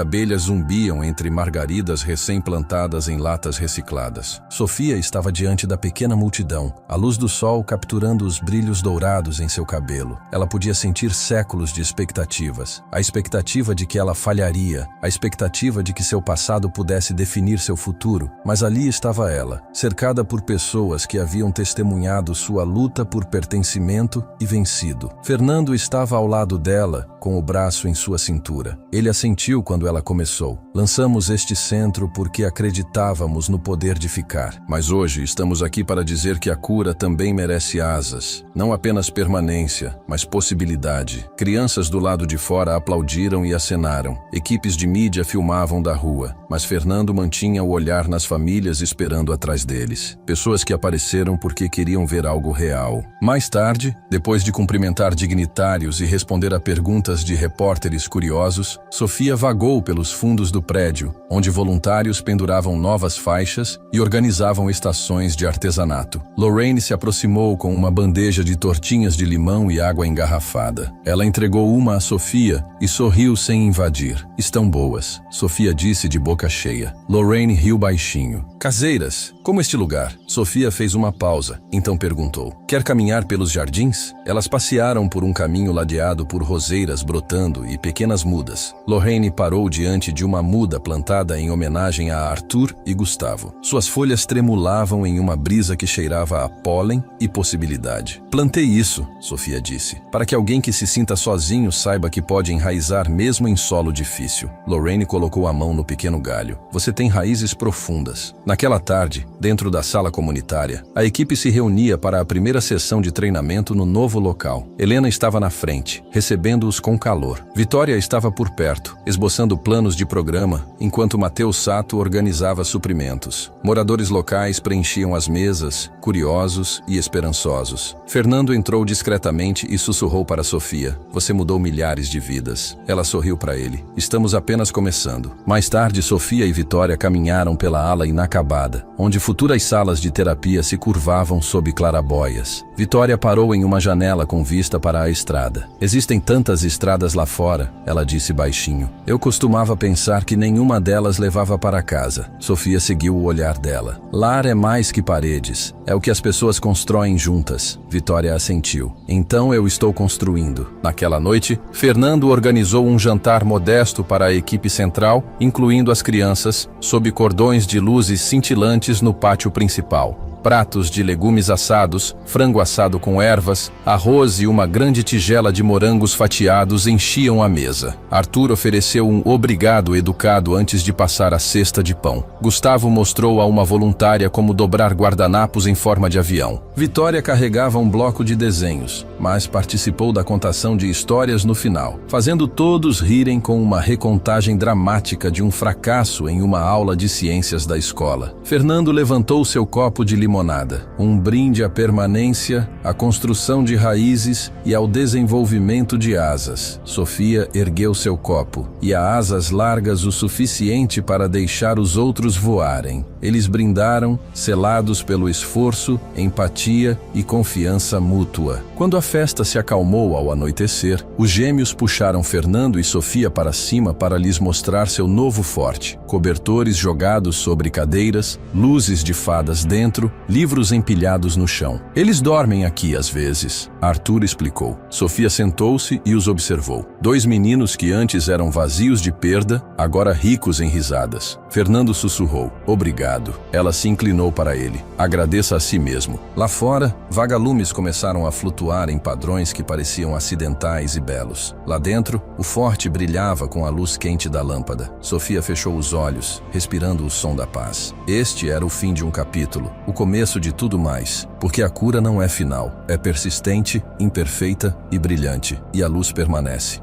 abelhas zumbiam entre margaridas recém-plantadas em latas recicladas. Sofia estava diante da pequena multidão, a luz do sol capturando os brilhos dourados em seu cabelo. Ela podia sentir séculos de expectativas. A expectativa de que ela falharia, a expectativa de que seu passado pudesse definir seu futuro. Mas ali estava ela, cercada por pessoas que haviam testemunhado sua luta por pertencimento e vencido. Fernando estava ao lado dela, com o braço em sua cintura. Ele assentiu quando ela começou. Lançamos este centro porque acreditávamos no poder de ficar. Mas hoje estamos aqui para dizer que a cura também merece asas. Não apenas permanência, mas possibilidade. Crianças do lado de fora aplaudiram e acenaram. Equipes de mídia filmavam da rua, mas Fernando mantinha o olhar nas famílias esperando atrás deles. Pessoas que apareceram porque queriam ver algo real. Mais tarde, depois de cumprimentar dignitários e responder a perguntas de repórteres curiosos, Sofia vagou pelos fundos do prédio, onde voluntários penduravam novas faixas e organizavam estações de artesanato. Lorraine se aproximou com uma bandeja de tortinhas de limão e água engarrafada. Ela entregou uma a Sofia e sorriu sem invadir. Estão boas, Sofia disse de boca cheia. Lorraine riu baixinho. Caseiras, como este lugar? Sofia fez uma pausa, então perguntou. Quer caminhar pelos jardins? Elas passearam por um caminho ladeado por roseiras brotando e pequenas mudas. Lorraine parou diante de uma muda plantada em homenagem a Arthur e Gustavo. Suas folhas tremulavam em uma brisa que cheirava a pólen e possibilidade. Plantei isso, Sofia disse, para que alguém que se sinta sozinho saiba que pode enraizar mesmo em solo difícil. Lorraine colocou a mão no pequeno galho. Você tem raízes profundas. Naquela tarde, dentro da sala comunitária, a equipe se reunia para a primeira sessão de treinamento no novo local. Helena estava na frente, recebendo-os com calor. Vitória estava por perto, esboçando planos de programa, enquanto Matheus Sato organizava suprimentos. Moradores locais preenchiam as mesas, curiosos e esperançosos. Fernando entrou discretamente e sussurrou para Sofia. Você mudou milhares de vidas. Ela sorriu para ele. Estamos apenas começando. Mais tarde, Sofia e Vitória caminharam pela ala inacabada, onde futuras salas de terapia se curvavam sob clarabóias. Vitória parou em uma janela com vista para a estrada. Existem tantas estradas lá fora, ela disse baixinho. Eu costumava pensar que nenhuma delas levava para casa. Sofia seguiu o olhar dela. Lar é mais que paredes. É o que as pessoas constroem juntas. Vitória assentiu. Então eu estou construindo. Naquela noite, Fernando organizou um jantar modesto para a equipe central, incluindo as crianças, sob cordões de luzes cintilantes no pátio principal. Pratos de legumes assados, frango assado com ervas, arroz e uma grande tigela de morangos fatiados enchiam a mesa. Arthur ofereceu um obrigado educado antes de passar a cesta de pão. Gustavo mostrou a uma voluntária como dobrar guardanapos em forma de avião. Vitória carregava um bloco de desenhos, mas participou da contação de histórias no final, fazendo todos rirem com uma recontagem dramática de um fracasso em uma aula de ciências da escola. Fernando levantou seu copo de limonada, um brinde à permanência, à construção de raízes e ao desenvolvimento de asas. Sofia ergueu seu copo, e há asas largas o suficiente para deixar os outros voarem. Eles brindaram, selados pelo esforço, empatia e confiança mútua. Quando a festa se acalmou ao anoitecer, os gêmeos puxaram Fernando e Sofia para cima para lhes mostrar seu novo forte. Cobertores jogados sobre cadeiras, luzes de fadas dentro, livros empilhados no chão. Eles dormem aqui às vezes, Arthur explicou. Sofia sentou-se e os observou. 2 meninos que antes eram vazios de perda, agora ricos em risadas. Fernando sussurrou. Obrigado. Obrigado. Ela se inclinou para ele. Agradeça a si mesmo. Lá fora, vagalumes começaram a flutuar em padrões que pareciam acidentais e belos. Lá dentro, o forte brilhava com a luz quente da lâmpada. Sofia fechou os olhos, respirando o som da paz. Este era o fim de um capítulo, o começo de tudo mais. Porque a cura não é final, é persistente, imperfeita e brilhante, e a luz permanece.